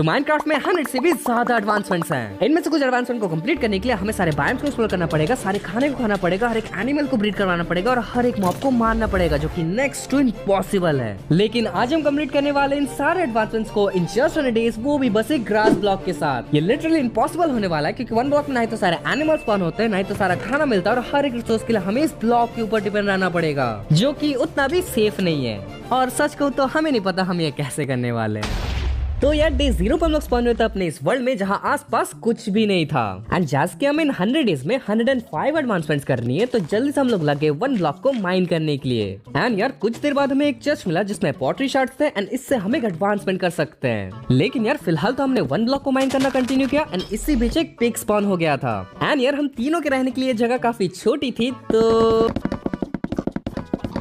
तो माइनक्राफ्ट में 100 से भी ज्यादा एडवांसमेंट्स हैं। इनमें से कुछ एडवांसमेंट को कंप्लीट करने के लिए हमें सारे बायोम्स को एक्सप्लोर करना पड़ेगा, सारे खाने को खाना पड़ेगा, हर एक एनिमल को ब्रीड करवाना पड़ेगा और हर एक मॉब को मारना पड़ेगा, जो कि नेक्स्ट टू इम्पॉसिबल है। लेकिन आज हम कंप्लीट करने वाले इन सारे एडवांसमेंट्स को इन जस्ट 100 डेज, वो भी बस एक ग्रास ब्लॉक के साथ। ये लिटरली इम्पॉसिबल होने वाला है, क्योंकि वन ब्लॉक में ना ही तो सारे एनिमल्स स्पॉन होते हैं, ना ही तो सारा खाना मिलता है, और हर एक रिसोर्स के लिए हमें इस ब्लॉक के ऊपर डिपेंड रहना पड़ेगा, जो कि उतना भी सेफ नहीं है। और सच कहूं तो हमें नहीं पता हम ये कैसे करने वाले हैं। तो यार डे 0 पर हम लोग स्पॉन हुए थे अपने इस वर्ल्ड में, जहां आसपास कुछ भी नहीं था। एंड जैसे कि हमें इन 100 डेज में 105 एडवांसमेंट्स करनी है, तो जल्दी से हम लोग लगे वन ब्लॉक को माइन करने के लिए। एंड यार कुछ देर बाद हमें एक चेस्ट मिला जिसमें पॉटरी शार्ड्स थे, एंड इससे हम एक एडवांसमेंट कर सकते हैं। लेकिन यार फिलहाल तो हमने वन ब्लॉक को माइन करना कंटिन्यू किया, एंड इसी बीच एक पिग स्पॉन हो गया था। एंड यार हम तीनों के रहने के लिए जगह काफी छोटी थी, तो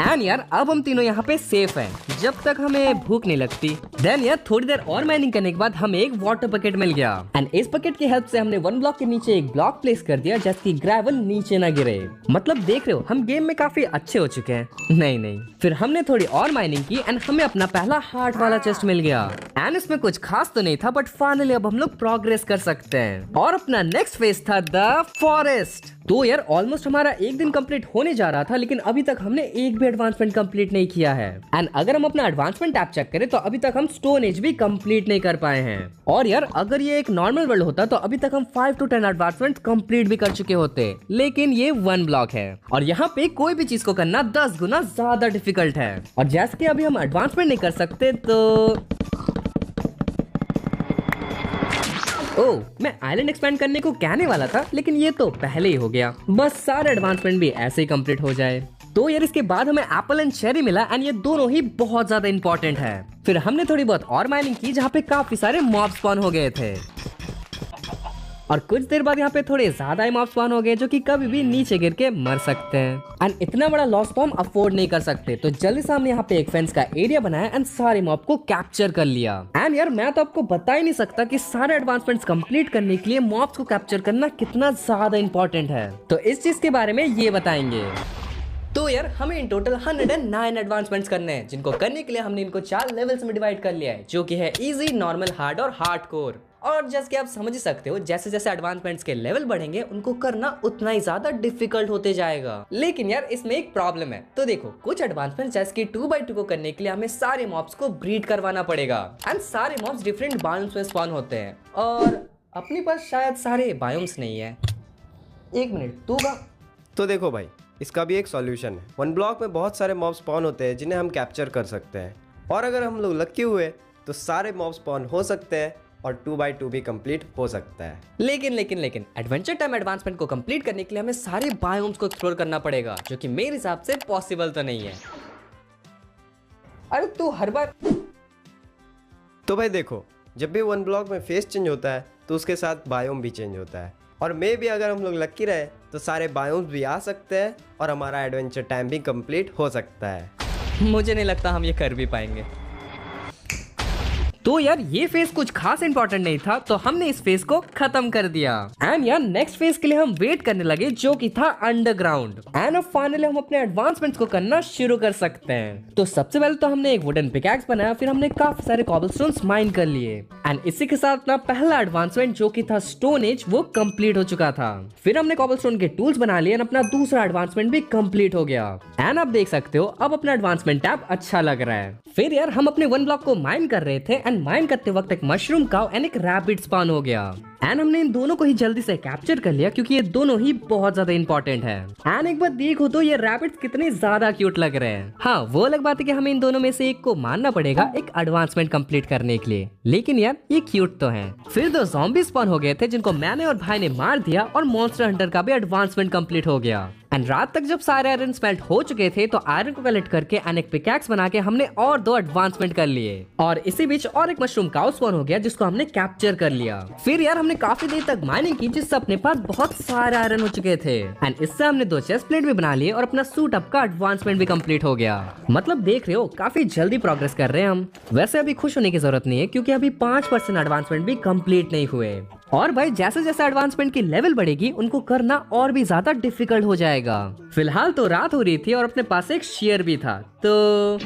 एंड यार अब हम तीनों यहाँ पे सेफ हैं, जब तक हमें भूख नहीं लगती। देन यार थोड़ी देर और माइनिंग करने के बाद हमें एक वाटर बकेट मिल गया, एंड इस बकेट की हेल्प से हमने वन ब्लॉक के नीचे एक ब्लॉक प्लेस कर दिया, जैसे कि ग्रेवल नीचे ना गिरे। मतलब देख रहे हो हम गेम में काफी अच्छे हो चुके हैं। नहीं, फिर हमने थोड़ी और माइनिंग की, एंड हमें अपना पहला हार्ट वाला चेस्ट मिल गया। एंड इसमें कुछ खास तो नहीं था, बट फाइनली अब हम लोग प्रोग्रेस कर सकते हैं। और अपना नेक्स्ट फेज था द फॉरेस्ट। तो यार ऑलमोस्ट हमारा एक दिन कंप्लीट होने जा रहा था, लेकिन अभी तक हमने एक भी एडवांसमेंट कंप्लीट नहीं किया है। एंड अगर हम अपना एडवांसमेंट टैब चेक करें तो अभी तक हम स्टोन एज भी कंप्लीट नहीं कर पाए हैं। और यार अगर ये एक नॉर्मल वर्ल्ड होता तो अभी तक हम 5 to 10 एडवांसमेंट कंप्लीट भी कर चुके होते। लेकिन ये वन ब्लॉक है, और यहाँ पे कोई भी चीज को करना 10 गुना ज्यादा डिफिकल्ट है। और जैसे कि अभी हम एडवांसमेंट नहीं कर सकते, तो मैं आइलैंड एक्सपैंड करने को कहने वाला था, लेकिन ये तो पहले ही हो गया। बस सारे एडवांसमेंट भी ऐसे ही कंप्लीट हो जाए। तो यार इसके बाद हमें एप्पल एंड चेरी मिला, एंड ये दोनों ही बहुत ज्यादा इंपॉर्टेंट है। फिर हमने थोड़ी बहुत और माइनिंग की, जहाँ पे काफी सारे मॉब स्पॉन हो गए थे। और कुछ देर बाद यहाँ पे थोड़े ज्यादा ही मॉब स्पॉन हो गए, जो कि कभी भी नीचे गिर के मर सकते हैं। एंड इतना बड़ा लॉस तो हम अफोर्ड नहीं कर सकते, तो जल्दी से हमने यहाँ पे एक फेंस का एरिया बनाया, एंड सारे मॉब को कैप्चर कर लिया। एंड यार मैं तो आपको बता ही नहीं सकता कि सारे एडवांसमेंट्स कंप्लीट करने के लिए मॉब्स को कैप्चर करना कितना ज्यादा इंपॉर्टेंट है। तो इस चीज के बारे में ये बताएंगे। तो यार हमें इन टोटल 109 एडवांसमेंट्स करने हैं, जिनको करने के लिए हमने इनको 4 लेवल्स में डिवाइड कर लिया है, जो कि है इजी, नॉर्मल, हार्ड और हार्डकोर। और जैसे कि आप समझ ही सकते हो, जैसे जैसे एडवांसमेंट्स के लेवल बढ़ेंगे उनको करना उतना ही ज्यादा डिफिकल्ट होते जाएगा। लेकिन यार इसमें एक प्रॉब्लम है। तो देखो कुछ एडवांसमेंट्स जैसे कि 2x2 को करने के लिए हमें सारे मॉब्स को ब्रीड करवाना पड़ेगा, एंड सारे मॉब्स डिफरेंट बायोम्स में स्पॉन होते हैं, और अपने पास शायद सारे बायोम्स नहीं है। एक मिनट, तू का तो देखो भाई, इसका भी एक सॉल्यूशन है। वन ब्लॉक में बहुत सारे मॉब स्पॉन होते हैं जिन्हें हम कैप्चर कर सकते हैं, और अगर हम लोग लकी हुए तो सारे मॉब स्पॉन हो सकते हैं और 2x2 भी कंप्लीट हो सकता है। लेकिन एडवेंचर टाइम एडवांसमेंट को कंप्लीट करने के लिए हमें सारे बायोम्स को एक्सप्लोर करना पड़ेगा, जो कि मेरे हिसाब से पॉसिबल तो नहीं है। अरे तू हर बार तो भाई देखो, जब भी वन ब्लॉक में फेस चेंज होता है तो उसके साथ बायोम भी चेंज होता है, और मे भी अगर हम लोग लकी रहे तो सारे बायोम्स भी आ सकते हैं और हमारा एडवेंचर टाइम भी कंप्लीट हो सकता है। मुझे नहीं लगता हम ये कर भी पाएंगे। तो यार ये फेज कुछ खास इंपॉर्टेंट नहीं था, तो हमने इस फेज को खत्म कर दिया। एंड यार नेक्स्ट फेज के लिए हम वेट करने लगे, जो कि था अंडरग्राउंड। एंड अब फाइनली हम अपने एडवांसमेंट्स को करना शुरू कर सकते हैं। तो सबसे पहले तो हमने एक वुडन पिकैक्स बनाया, फिर हमने काफी सारे कॉबलस्टोन्स माइन कर लिए, एंड इसी के साथ अपना पहला एडवांसमेंट जो कि था स्टोन एज, वो कंप्लीट हो चुका था। फिर हमने कॉबलस्टोन के टूल्स बना लिए, एंड अपना दूसरा एडवांसमेंट भी कंप्लीट हो गया। एंड आप देख सकते हो अब अपना एडवांसमेंट टैब अच्छा लग रहा है। फिर यार हम अपने वन ब्लॉक को माइन कर रहे थे, एंड माइन करते वक्त एक मशरूम काऊ एंड एक रैबिट स्पॉन हो गया। एंड हमने इन दोनों को ही जल्दी से कैप्चर कर लिया, क्योंकि ये दोनों ही बहुत ज्यादा इंपॉर्टेंट है। एंड एक बार देखो तो ये रैबिट्स कितने ज्यादा क्यूट लग रहे हैं। हाँ वो अलग बात है कि हमें इन दोनों में से एक को मारना पड़ेगा एक एडवांसमेंट कंप्लीट करने के लिए, लेकिन यार ये क्यूट तो है। फिर 2 ज़ॉम्बी स्पॉन हो गए थे, जिनको मैंने और भाई ने मार दिया, और मॉन्स्टर हंटर का भी एडवांसमेंट कंप्लीट हो गया। एंड रात तक जब सारे आयरन स्मेल्ट हो चुके थे, तो आयरन को कलेक्ट करके एंड एक पिकैक्स बना के हमने और 2 एडवांसमेंट कर लिए, और इसी बीच और एक मशरूम काऊ स्पॉन हो गया, जिसको हमने कैप्चर कर लिया। फिर यार हमने काफी देर तक माइनिंग की, जिससे अपने पास बहुत सारे आयरन हो चुके थे, एंड इससे हमने 2 चेस्ट प्लेट भी बना लिए, और अपना सूट अप का एडवांसमेंट भी कंप्लीट हो गया। मतलब देख रहे हो काफी जल्दी प्रोग्रेस कर रहे हैं हम। वैसे अभी खुश होने की जरूरत नहीं है, क्योंकि अभी 5% एडवांसमेंट भी कंप्लीट नहीं हुए। और भाई जैसे जैसे एडवांसमेंट की लेवल बढ़ेगी उनको करना और भी ज्यादा डिफिकल्ट हो जाएगा। फिलहाल तो रात हो रही थी और अपने पास एक शेयर भी था, तो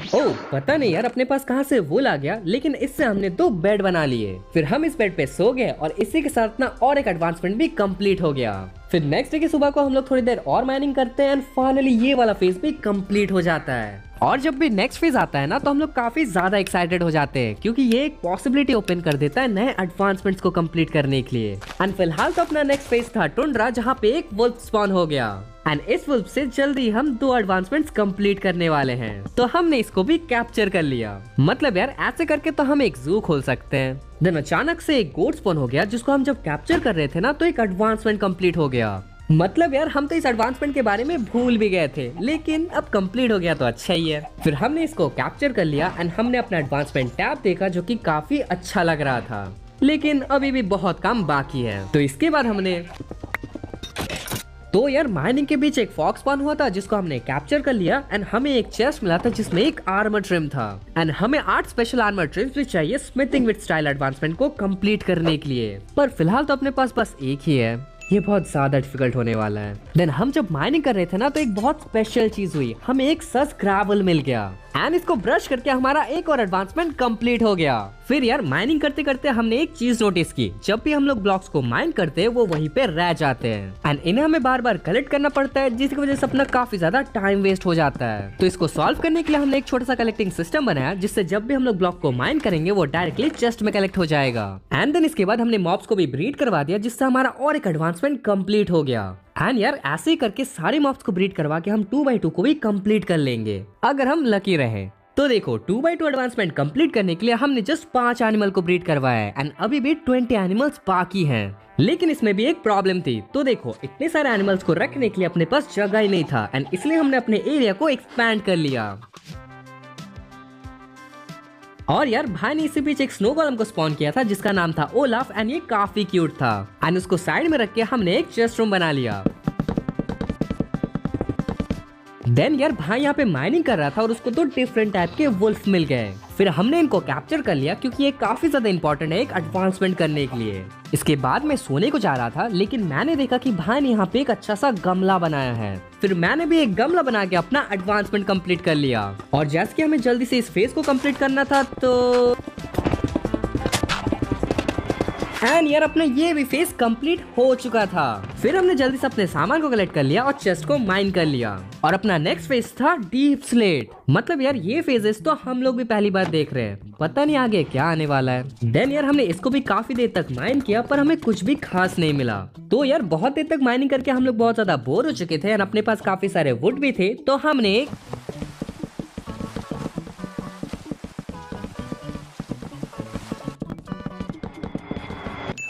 पता नहीं यार अपने पास कहाँ से वुल आ गया, लेकिन इससे हमने 2 बेड बना लिए। फिर हम इस बेड पे सो गए और इसी के साथ ना और एक एडवांसमेंट भी कंप्लीट हो गया। फिर नेक्स्ट डे की सुबह को हम लोग थोड़ी देर और माइनिंग करते हैं एंड फाइनली ये वाला फेज भी कंप्लीट हो जाता है। और जब भी नेक्स्ट फेज आता है ना तो हम लोग काफी ज्यादा एक्साइटेड हो जाते हैं, क्योंकि ये एक पॉसिबिलिटी ओपन कर देता है नए एडवांसमेंट्स को कंप्लीट करने के लिए। एंड फिलहाल तो अपना नेक्स्ट फेज था टुंड्रा, जहाँ पे एक वुल्फ स्पॉन हो गया एंड इस वुल्फ से जल्दी हम 2 एडवांसमेंट्स कंप्लीट करने वाले हैं। तो हमने इसको भी कैप्चर कर लिया। मतलब यार ऐसे करके तो हम एक जू खोल सकते हैं। देन अचानक से एक गोट स्पॉन हो गया, जिसको हम जब कैप्चर कर रहे थे ना तो एक एडवांसमेंट कंप्लीट हो गया। मतलब यार हम तो इस एडवांसमेंट के बारे में भूल भी गए थे, लेकिन अब कंप्लीट हो गया तो अच्छा ही है। फिर हमने इसको कैप्चर कर लिया एंड हमने अपना एडवांसमेंट टैब देखा, जो कि काफी अच्छा लग रहा था, लेकिन अभी भी बहुत काम बाकी है। तो इसके बाद हमने यार माइनिंग के बीच एक फॉक्स स्पॉन हुआ था, जिसको हमने कैप्चर कर लिया एंड हमें एक चेस्ट मिला था जिसमें एक आर्मर ट्रिम था एंड हमें 8 स्पेशल आर्मर ट्रिम्स भी चाहिए स्मिथिंग विद स्टाइल एडवांसमेंट को कंप्लीट करने के लिए। पर फिलहाल तो अपने पास बस एक ही है, ये बहुत ज्यादा डिफिकल्ट होने वाला है। देन हम जब माइनिंग कर रहे थे ना तो एक बहुत स्पेशल चीज हुई, हमें एक सस ग्रेवल मिल गया एंड इसको ब्रश करके हमारा एक और एडवांसमेंट कंप्लीट हो गया। फिर यार माइनिंग करते करते हमने एक चीज नोटिस की, जब भी हम लोग ब्लॉक्स को माइन करते हैं वो वहीं पे रह जाते हैं एंड इन्हें हमें बार बार कलेक्ट करना पड़ता है, जिसकी वजह से अपना काफी ज्यादा टाइम वेस्ट हो जाता है। तो इसको सॉल्व करने के लिए हमने एक छोटा सा कलेक्टिंग सिस्टम बनाया, जिससे जब भी हम लोग ब्लॉक को माइन करेंगे वो डायरेक्टली चेस्ट में कलेक्ट हो जाएगा। एंड देन इसके बाद हमने मॉब्स को भी ब्रीड करवा दिया, जिससे हमारा और एक एडवांसमेंट कंप्लीट हो गया। एंड यार ऐसे ही करके सारे मॉब्स को ब्रीड करवा के हम 2x2 को भी कंप्लीट कर लेंगे, अगर हम लकी रहे। तो देखो 2x2 एडवांसमेंट कंप्लीट करने के लिए हमने जस्ट 5 एनिमल को ब्रीड करवाया है एंड अभी भी 20 एनिमल्स बाकी हैं। लेकिन इसमें भी एक प्रॉब्लम थी। तो देखो इतने सारे एनिमल्स को रखने के लिए अपने पास जगह ही नहीं था एंड इसलिए हमने अपने एरिया को एक्सपैंड कर लिया। और यार भाई ने इसी बीच एक स्नो गोलम को स्पॉन किया था, जिसका नाम था ओलाफ एंड ये काफी क्यूट था एंड उसको साइड में रख के हमने एक चेस्ट रूम बना लिया। देन यार भाई यहाँ पे माइनिंग कर रहा था और उसको 2 डिफरेंट टाइप के वुल्फ मिल गए। फिर हमने इनको कैप्चर कर लिया, क्योंकि ये काफी ज्यादा इंपॉर्टेंट है एक एडवांसमेंट करने के लिए। इसके बाद मैं सोने को जा रहा था, लेकिन मैंने देखा कि भाई ने यहाँ पे एक अच्छा सा गमला बनाया है। फिर मैंने भी एक गमला बना के अपना एडवांसमेंट कंप्लीट कर लिया। और जैसे कि हमें जल्दी से इस फेज को कंप्लीट करना था, तो एंड यार अपना ये भी फेज कंप्लीट हो चुका था। फिर हमने जल्दी से अपने सामान को कलेक्ट कर लिया और चेस्ट को माइन कर लिया। और अपना नेक्स्ट फेज था डीप स्लेट। मतलब यार ये फेजेस तो हम लोग भी पहली बार देख रहे हैं, पता नहीं आगे क्या आने वाला है। देन यार हमने इसको भी काफी देर तक माइन किया, पर हमें कुछ भी खास नहीं मिला। तो यार बहुत देर तक माइनिंग करके हम लोग बहुत ज्यादा बोर हो चुके थे और अपने पास काफी सारे वुड भी थे, तो हमने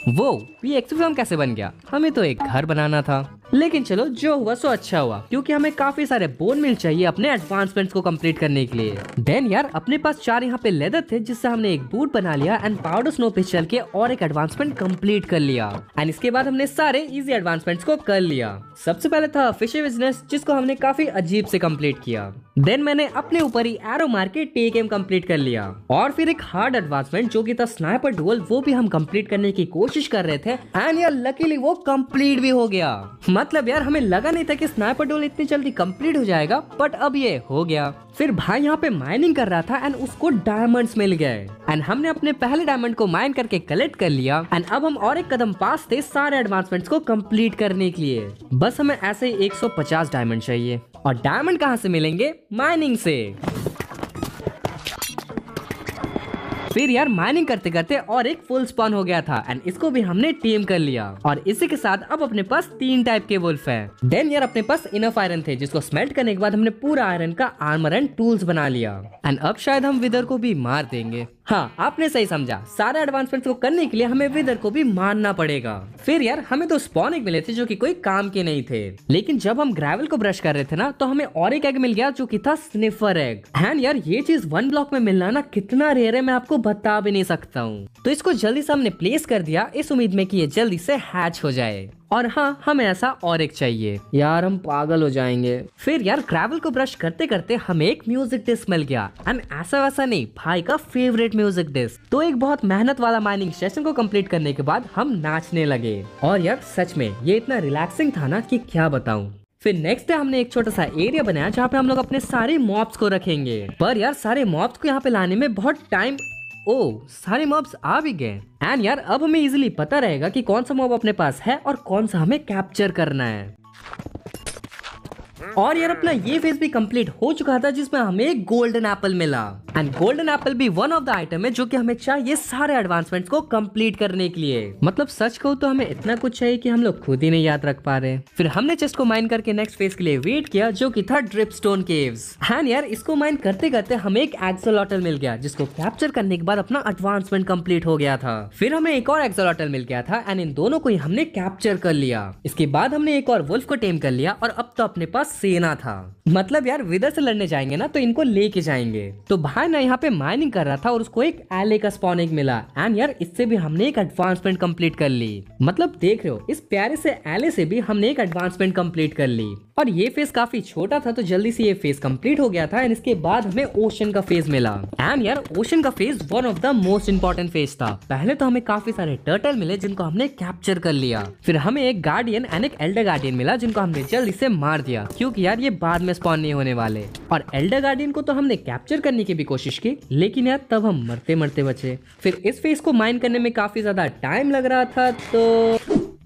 वो ये एक्सप्लोर कैसे बन गया, हमें तो एक घर बनाना था। लेकिन चलो जो हुआ सो अच्छा हुआ, क्योंकि हमें काफी सारे बोन मिल चाहिए अपने एडवांसमेंट्स को कंप्लीट करने के लिए। देन यार अपने पास 4 यहाँ पे लेदर थे, जिससे हमने एक बूट बना लिया एंड पाउडर स्नो पे चल के और एक एडवांसमेंट कंप्लीट कर लिया। एंड इसके बाद हमने सारे इजी एडवांसमेंट्स को कर लिया। सबसे पहले था फिश बिजनेस, जिसको हमने काफी अजीब से कंप्लीट किया। देन मैंने अपने ऊपर ही एरो मार के टेक एम कंप्लीट कर लिया। और फिर एक हार्ड एडवांसमेंट जो कि था स्नाइपर डुअल, वो भी हम कंप्लीट करने की कोशिश कर रहे थे एंड यार लकीली वो कंप्लीट भी हो गया। मतलब यार हमें लगा नहीं था कि स्नाइपर डुअल इतनी जल्दी कंप्लीट हो जाएगा, बट अब ये हो गया। फिर भाई यहाँ पे माइनिंग कर रहा था एंड उसको डायमंड्स मिल गए एंड हमने अपने पहले डायमंड को माइन करके कलेक्ट कर लिया। एंड अब हम और एक कदम पास थे सारे एडवांसमेंट्स को कंप्लीट करने के लिए। बस हमें ऐसे ही 150 डायमंड चाहिए। और डायमंड कहाँ से मिलेंगे? माइनिंग से। फिर यार माइनिंग करते करते और एक फुल स्पॉन हो गया था एंड इसको भी हमने टीम कर लिया। और इसी के साथ अब अपने पास 3 टाइप के वुल्फ हैं। देन यार अपने पास इनफ आयरन थे, जिसको स्मेल्ट करने के बाद हमने पूरा आयरन का आर्मर एंड टूल्स बना लिया। एंड अब शायद हम विदर को भी मार देंगे। हाँ आपने सही समझा, सारे एडवांसमेंट्स को करने के लिए हमें विदर को भी मारना पड़ेगा। फिर यार हमें तो स्पॉन एग मिले थे जो कि कोई काम के नहीं थे, लेकिन जब हम ग्रेवल को ब्रश कर रहे थे ना, तो हमें और एक एग मिल गया जो कि था स्निफर एग। एंड यार ये चीज 1 ब्लॉक में मिलना ना कितना रेयर है, मैं आपको बता भी नहीं सकता हूँ। तो इसको जल्दी से हमने प्लेस कर दिया, इस उम्मीद में कि ये जल्दी से हैच हो जाए। और हाँ, हमें ऐसा और एक चाहिए। यार हम पागल हो जाएंगे। फिर यार ग्रेवल को ब्रश करते करते हमें एक म्यूजिक डिस्क मिल गया। एंड ऐसा वैसा नहीं, भाई का फेवरेट म्यूजिक डिस्क। तो एक बहुत मेहनत वाला माइनिंग सेशन को कंप्लीट करने के बाद हम नाचने लगे। और यार सच में ये इतना रिलैक्सिंग था ना कि क्या बताऊं। फिर नेक्स्ट डे हमने एक छोटा सा एरिया बनाया जहाँ पे हम लोग अपने सारे मॉब्स को रखेंगे। पर यार सारे मॉब्स को यहाँ पे लाने में बहुत टाइम। सारे मॉब्स आ भी गए। एंड यार अब हमें इजीली पता रहेगा कि कौन सा मॉब अपने पास है और कौन सा हमें कैप्चर करना है। और यार अपना ये फेज भी कंप्लीट हो चुका था जिसमें हमें एक गोल्डन एप्पल मिला। एंड गोल्डन एप्पल भी वन ऑफ द आइटम है जो कि हमें चाहिए सारे एडवांसमेंट्स को कंप्लीट करने के लिए। मतलब सच कहूं तो हमें इतना कुछ चाहिए कि हम लोग खुद ही नहीं याद रख पा रहे। फिर हमने चेस्ट को माइन करके नेक्स्ट फेज के लिए वेट किया जो कि था ड्रिपस्टोन केव्स। एंड यार इसको माइन करते करते हमें एक एक्सोलॉटल मिल गया जिसको कैप्चर करने के बाद अपना एडवांसमेंट कंप्लीट हो गया था। फिर हमें एक और एक्सोलॉटल मिल गया था एंड इन दोनों को ही हमने कैप्चर कर लिया। इसके बाद हमने एक और वुल्फ को टेम कर लिया और अब तो अपने पास सेना था। मतलब यार विदर से लड़ने जाएंगे ना तो इनको लेके जाएंगे। तो भाई ना यहाँ पे माइनिंग कर रहा था और उसको एक एले का स्पॉन एग मिला। एंड यार इससे भी हमने एक एडवांसमेंट कंप्लीट कर ली। मतलब देख रहे हो इस प्यारे से एले से भी हमने एक एडवांसमेंट कंप्लीट कर ली। और ये फेज काफी छोटा था तो जल्दी से ये फेज कंप्लीट हो गया था। एंड इसके बाद हमें ओशन का फेज मिला। एंड यार ओशन का phase one of the most important phase था। पहले तो हमें काफी सारे टर्टल मिले जिनको हमने कैप्चर कर लिया। फिर हमें एक गार्डियन एंड एक एल्डर गार्डियन मिला जिनको हमने जल्दी से मार दिया क्योंकि यार ये बाद में स्पॉन नहीं होने वाले। और एल्डर गार्डियन को तो हमने कैप्चर करने की भी कोशिश की लेकिन यार तब हम मरते मरते बचे। फिर इस फेज को माइन करने में काफी ज्यादा टाइम लग रहा था तो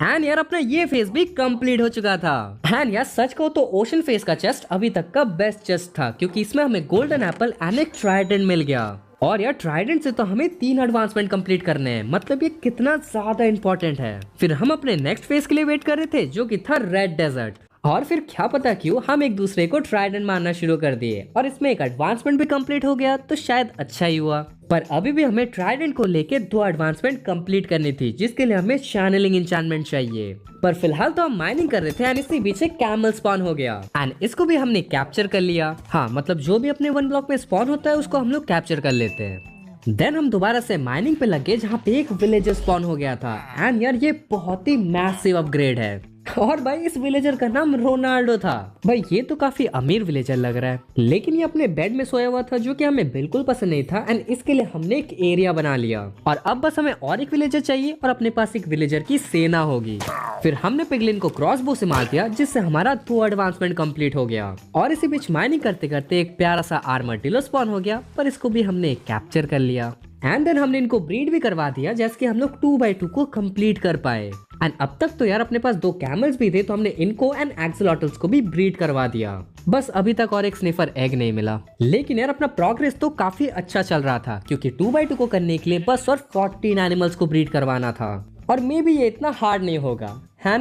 एंड यार अपना ये फेज भी कंप्लीट हो चुका था। एंड यार सच कहो तो ओशन फेज का चेस्ट अभी तक का बेस्ट चेस्ट था क्योंकि इसमें हमें गोल्डन एप्पल एंड एक ट्राइडेंट मिल गया। और यार ट्राइडेंट से तो हमें 3 एडवांसमेंट कंप्लीट करने हैं। मतलब ये कितना ज्यादा इंपॉर्टेंट है। फिर हम अपने नेक्स्ट फेज के लिए वेट कर रहे थे जो कि था रेड डेजर्ट। और फिर क्या पता क्यों हम एक दूसरे को ट्राइडेंट मारना शुरू कर दिए और इसमें एक एडवांसमेंट भी कंप्लीट हो गया तो शायद अच्छा ही हुआ। पर अभी भी हमें ट्राइडेंट को लेके 2 एडवांसमेंट कंप्लीट करनी थी जिसके लिए हमें चैनलिंग एन्चेंटमेंट चाहिए। पर फिलहाल तो हम माइनिंग कर रहे थे एंड इसके पीछे कैमल स्पॉन हो गया एंड इसको भी हमने कैप्चर कर लिया। हाँ मतलब जो भी अपने 1 ब्लॉक में स्पॉन होता है उसको हम लोग कैप्चर कर लेते हैं। देन हम दोबारा से माइनिंग पे लगे जहाँ पे एक विलेजर स्पॉन हो गया था। एंड यार ये बहुत ही मैसिव अपग्रेड है। और भाई इस विलेजर का नाम रोनाल्डो था। भाई ये तो काफी अमीर विलेजर लग रहा है लेकिन ये अपने बेड में सोया हुआ था जो कि हमें बिल्कुल पसंद नहीं था। एंड इसके लिए हमने एक एरिया बना लिया और अब बस हमें और एक विलेजर चाहिए और अपने पास एक विलेजर की सेना होगी। फिर हमने पिगलिन को क्रॉसबो से मार दिया जिससे हमारा 2 एडवांसमेंट कंप्लीट हो गया। और इसी बीच माइनिंग करते करते एक प्यारा सा आर्मडिलो स्पॉन हो गया पर इसको भी हमने कैप्चर कर लिया। एंड देन हमने इनको ब्रीड भी करवा दिया जैसे कि हम लोग 2x2 को कंप्लीट कर पाए। एंड अब तक तो यार अपने पास 2 कैमल्स भी थे तो हमने इनको एंड एक्सोलॉटल्स को भी ब्रीड करवा दिया। बस अभी तक और एक स्निफर एग नहीं मिला लेकिन यार अपना प्रोग्रेस तो काफी अच्छा चल रहा था क्योंकि 2x2 को करने के लिए बस और 14 एनिमल्स को ब्रीड करवाना था। और मे बी ये इतना हार्ड नहीं होगा, है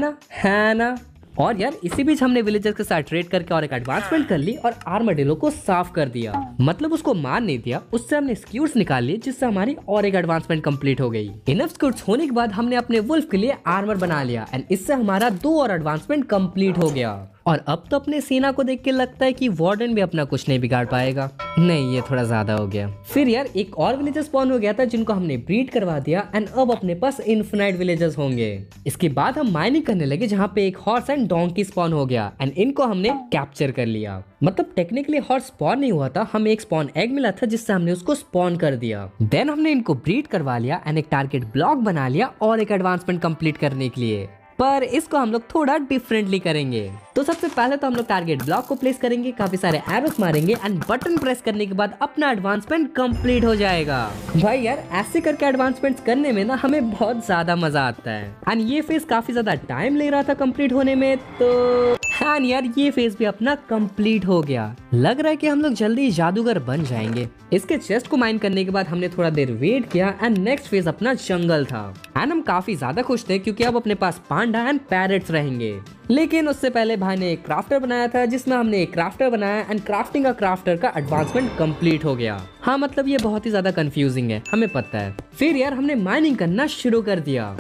ना। और यार इसी बीच हमने विलेजर्स के साथ ट्रेड करके और एक एडवांसमेंट कर ली और आर्मडिलो को साफ कर दिया। मतलब उसको मार नहीं दिया, उससे हमने स्क्यूर्स निकाल लिए जिससे हमारी और एक एडवांसमेंट कंप्लीट हो गई। इनफ स्क्यूर्स होने के बाद हमने अपने वुल्फ के लिए आर्मर बना लिया एंड इससे हमारा 2 और एडवांसमेंट कंप्लीट हो गया। और अब तो अपने सेना को देख के लगता है कि वार्डन भी अपना कुछ नहीं बिगाड़ पाएगा। नहीं ये थोड़ा ज्यादा हो गया। फिर यार एक और विलेजर स्पॉन हो गया था जिनको हमने ब्रीड करवा दिया एंड अब अपने पास इन्फिनाइट विलेजर्स होंगे। इसके बाद हम माइनिंग करने लगे जहाँ पे एक हॉर्स एंड डोंकी स्पॉन हो गया एंड इनको हमने कैप्चर कर लिया। मतलब टेक्निकली हॉर्स स्पॉन नहीं हुआ था, हमें एक स्पॉन एग मिला था जिससे हमने उसको स्पॉन कर दिया। देन हमने इनको ब्रीड करवा लिया एंड एक टारगेट ब्लॉक बना लिया और एक एडवांसमेंट कंप्लीट करने के लिए। पर इसको हम लोग थोड़ा डिफरेंटली करेंगे। तो सबसे पहले तो हम लोग टारगेट ब्लॉक को प्लेस करेंगे, काफी सारे एरोस मारेंगे एंड बटन प्रेस करने के बाद अपना एडवांसमेंट कंप्लीट हो जाएगा। भाई यार ऐसे करके एडवांसमेंट्स करने में ना हमें बहुत ज्यादा मजा आता है। एंड ये फेज काफी ज्यादा टाइम ले रहा था कंप्लीट होने में तो एंड यार ये फेज भी अपना कंप्लीट हो गया। लग रहा है कि हम लोग जल्दी जादूगर बन जाएंगे। इसके चेस्ट को माइन करने के बाद हमने थोड़ा देर वेट किया एंड नेक्स्ट फेज अपना जंगल था। एंड हम काफी ज्यादा खुश थे क्योंकि अब अपने पास पांडा एंड पैरेट्स रहेंगे। लेकिन उससे पहले भाई ने एक क्राफ्टर बनाया था जिसमें हमने एक क्राफ्टर बनाया एंड क्राफ्टिंग का क्राफ्टर का एडवांसमेंट कंप्लीट हो गया। हाँ मतलब ये बहुत ही ज्यादा कंफ्यूजिंग है, हमें पता है। फिर यार हमने माइनिंग करना शुरू कर दिया।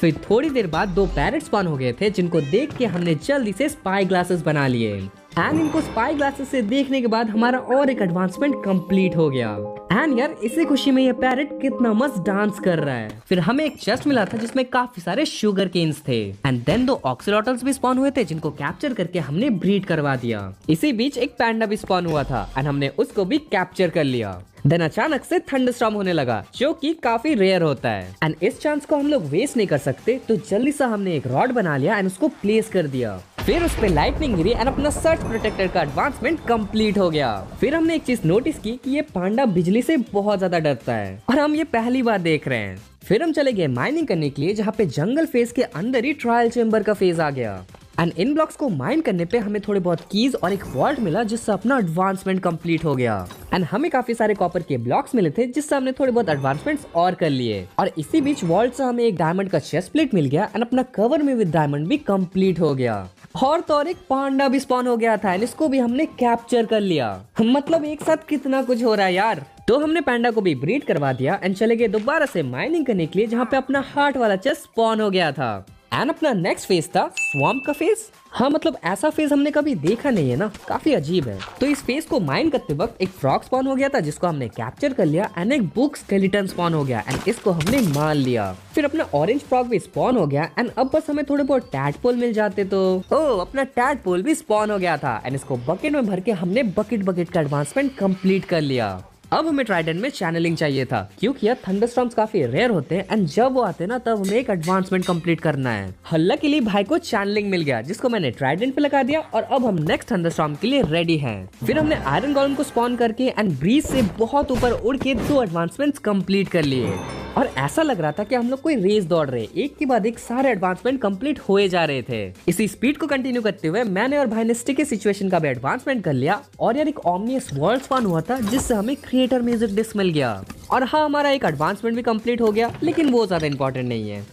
फिर थोड़ी देर बाद 2 पैरेट स्पॉन हो गए थे जिनको देख के हमने जल्दी से स्पाई ग्लासेस बना लिए एंड इनको स्पाई ग्लासेस से देखने के बाद हमारा और एक एडवांसमेंट कंप्लीट हो गया। एंड यार इसी खुशी में ये पैरेट कितना मस्त डांस कर रहा है। फिर हमें एक चेस्ट मिला था जिसमें काफी सारे शुगर केन्स थे एंड देन 2 ऑक्सीलॉटल्स भी स्पॉन हुए थे जिनको कैप्चर करके हमने ब्रीड करवा दिया। इसी बीच एक पैंडा भी स्पॉन हुआ था एंड हमने उसको भी कैप्चर कर लिया। देन अचानक से थंडरस्टॉर्म होने लगा जो कि काफी रेयर होता है एंड इस चांस को हम लोग वेस्ट नहीं कर सकते, तो जल्दी से हमने एक रॉड बना लिया एंड उसको प्लेस कर दिया। फिर उस पे लाइटनिंग गिरी एंड अपना सर्च प्रोटेक्टर का एडवांसमेंट कंप्लीट हो गया। फिर हमने एक चीज नोटिस की कि ये पांडा बिजली से बहुत ज्यादा डरता है और हम ये पहली बार देख रहे हैं। फिर हम चले गए माइनिंग करने के लिए जहाँ पे जंगल फेज के अंदर ही ट्रायल चेम्बर का फेज आ गया एंड इन ब्लॉक्स को माइन करने पे हमें थोड़े बहुत कीज और एक वॉल्ट मिला जिससे अपना एडवांसमेंट कंप्लीट हो गया एंड हमें काफी सारे कॉपर के ब्लॉक्स मिले थे जिससे हमने थोड़े बहुत एडवांसमेंट्स और कर लिए। और इसी बीच वॉल्ट से हमें एक डायमंड का चेस्ट प्लेट मिल गया एंड अपना कवर में विद डायमंड भी कंप्लीट हो गया। और तो और एक पांडा भी स्पॉन हो गया था एंड इसको भी हमने कैप्चर कर लिया। मतलब एक साथ कितना कुछ हो रहा है यार। तो हमने पैंडा को भी ब्रीड करवा दिया एंड चले गए दोबारा से माइनिंग करने के लिए जहाँ पे अपना हार्ट वाला चेस्ट स्पॉन हो गया था एंड अपना नेक्स्ट फेज था स्वैम्प का फेज। हाँ मतलब ऐसा फेज हमने कभी देखा नहीं है ना, काफी अजीब है। तो इस फेज को माइन करते वक्त एक फ्रॉग स्पॉन हो गया था जिसको हमने कैप्चर कर लिया एंड एक बुक स्केलेटन स्पॉन हो गया एंड इसको हमने मार लिया। फिर अपना ऑरेंज फ्रॉग भी स्पॉन हो गया एंड अब बस हमें थोड़े बहुत टैडपोल मिल जाते तो अपना टैडपोल भी स्पॉन हो गया था एंड इसको बकेट में भर के हमने बकेट का एडवांसमेंट कंप्लीट कर लिया। अब हमें ट्राइडेंट में चैनलिंग चाहिए था क्योंकि यार थंडरस्टॉर्म्स काफी रेयर होते हैं एंड जब वो आते हैं ना तब हमें एक एडवांसमेंट कंप्लीट करना है। हल्ला के लिए भाई को चैनलिंग मिल गया जिसको मैंने ट्राइडेंट पे लगा दिया और अब हम नेक्स्ट थंडरस्टॉर्म के लिए रेडी हैं। फिर हमने आयरन गोलेम को स्पॉन करके एंड ब्रीज से बहुत ऊपर उड़ के 2 एडवांसमेंट्स कंप्लीट कर लिए और ऐसा लग रहा था कि हम लोग कोई रेस दौड़ रहे, एक के बाद एक सारे एडवांसमेंट कंप्लीट हुए जा रहे थे। इसी स्पीड को कंटिन्यू करते हुए मैंने और भाई ने स्टिकी सिचुएशन का भी एडवांसमेंट कर लिया और यार एक ओमनियस वर्ल्ड स्पॉन हुआ था जिससे हमें क्रिएटर म्यूजिक डिस्क मिल गया। और हाँ हमारा एक एडवांसमेंट भी कंप्लीट हो गया लेकिन वो ज्यादा इंपॉर्टेंट नहीं है।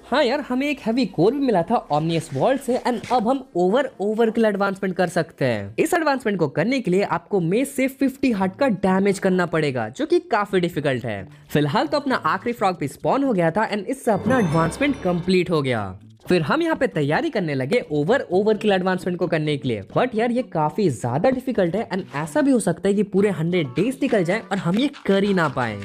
हाँ यार हमें एक हैवी कोर भी मिला था ओमनियस वर्ल्ड से एंड अब हम ओवरकिल एडवांसमेंट कर सकते हैं। इस एडवांसमेंट को करने के लिए आपको मेज से 50 हार्ट का डैमेज करना पड़ेगा जो कि काफी डिफिकल्ट है। फिलहाल तो अपना आखिरी फ्रॉग भी स्पॉन हो गया था एंड इससे अपना एडवांसमेंट कंप्लीट हो गया। फिर हम यहाँ पे तैयारी करने लगे ओवरकिल एडवांसमेंट को करने के लिए, बट यार ये काफी ज्यादा डिफिकल्ट है एंड ऐसा भी हो सकता है कि पूरे 100 डेज निकल जाए और हम ये कर ही ना पाए।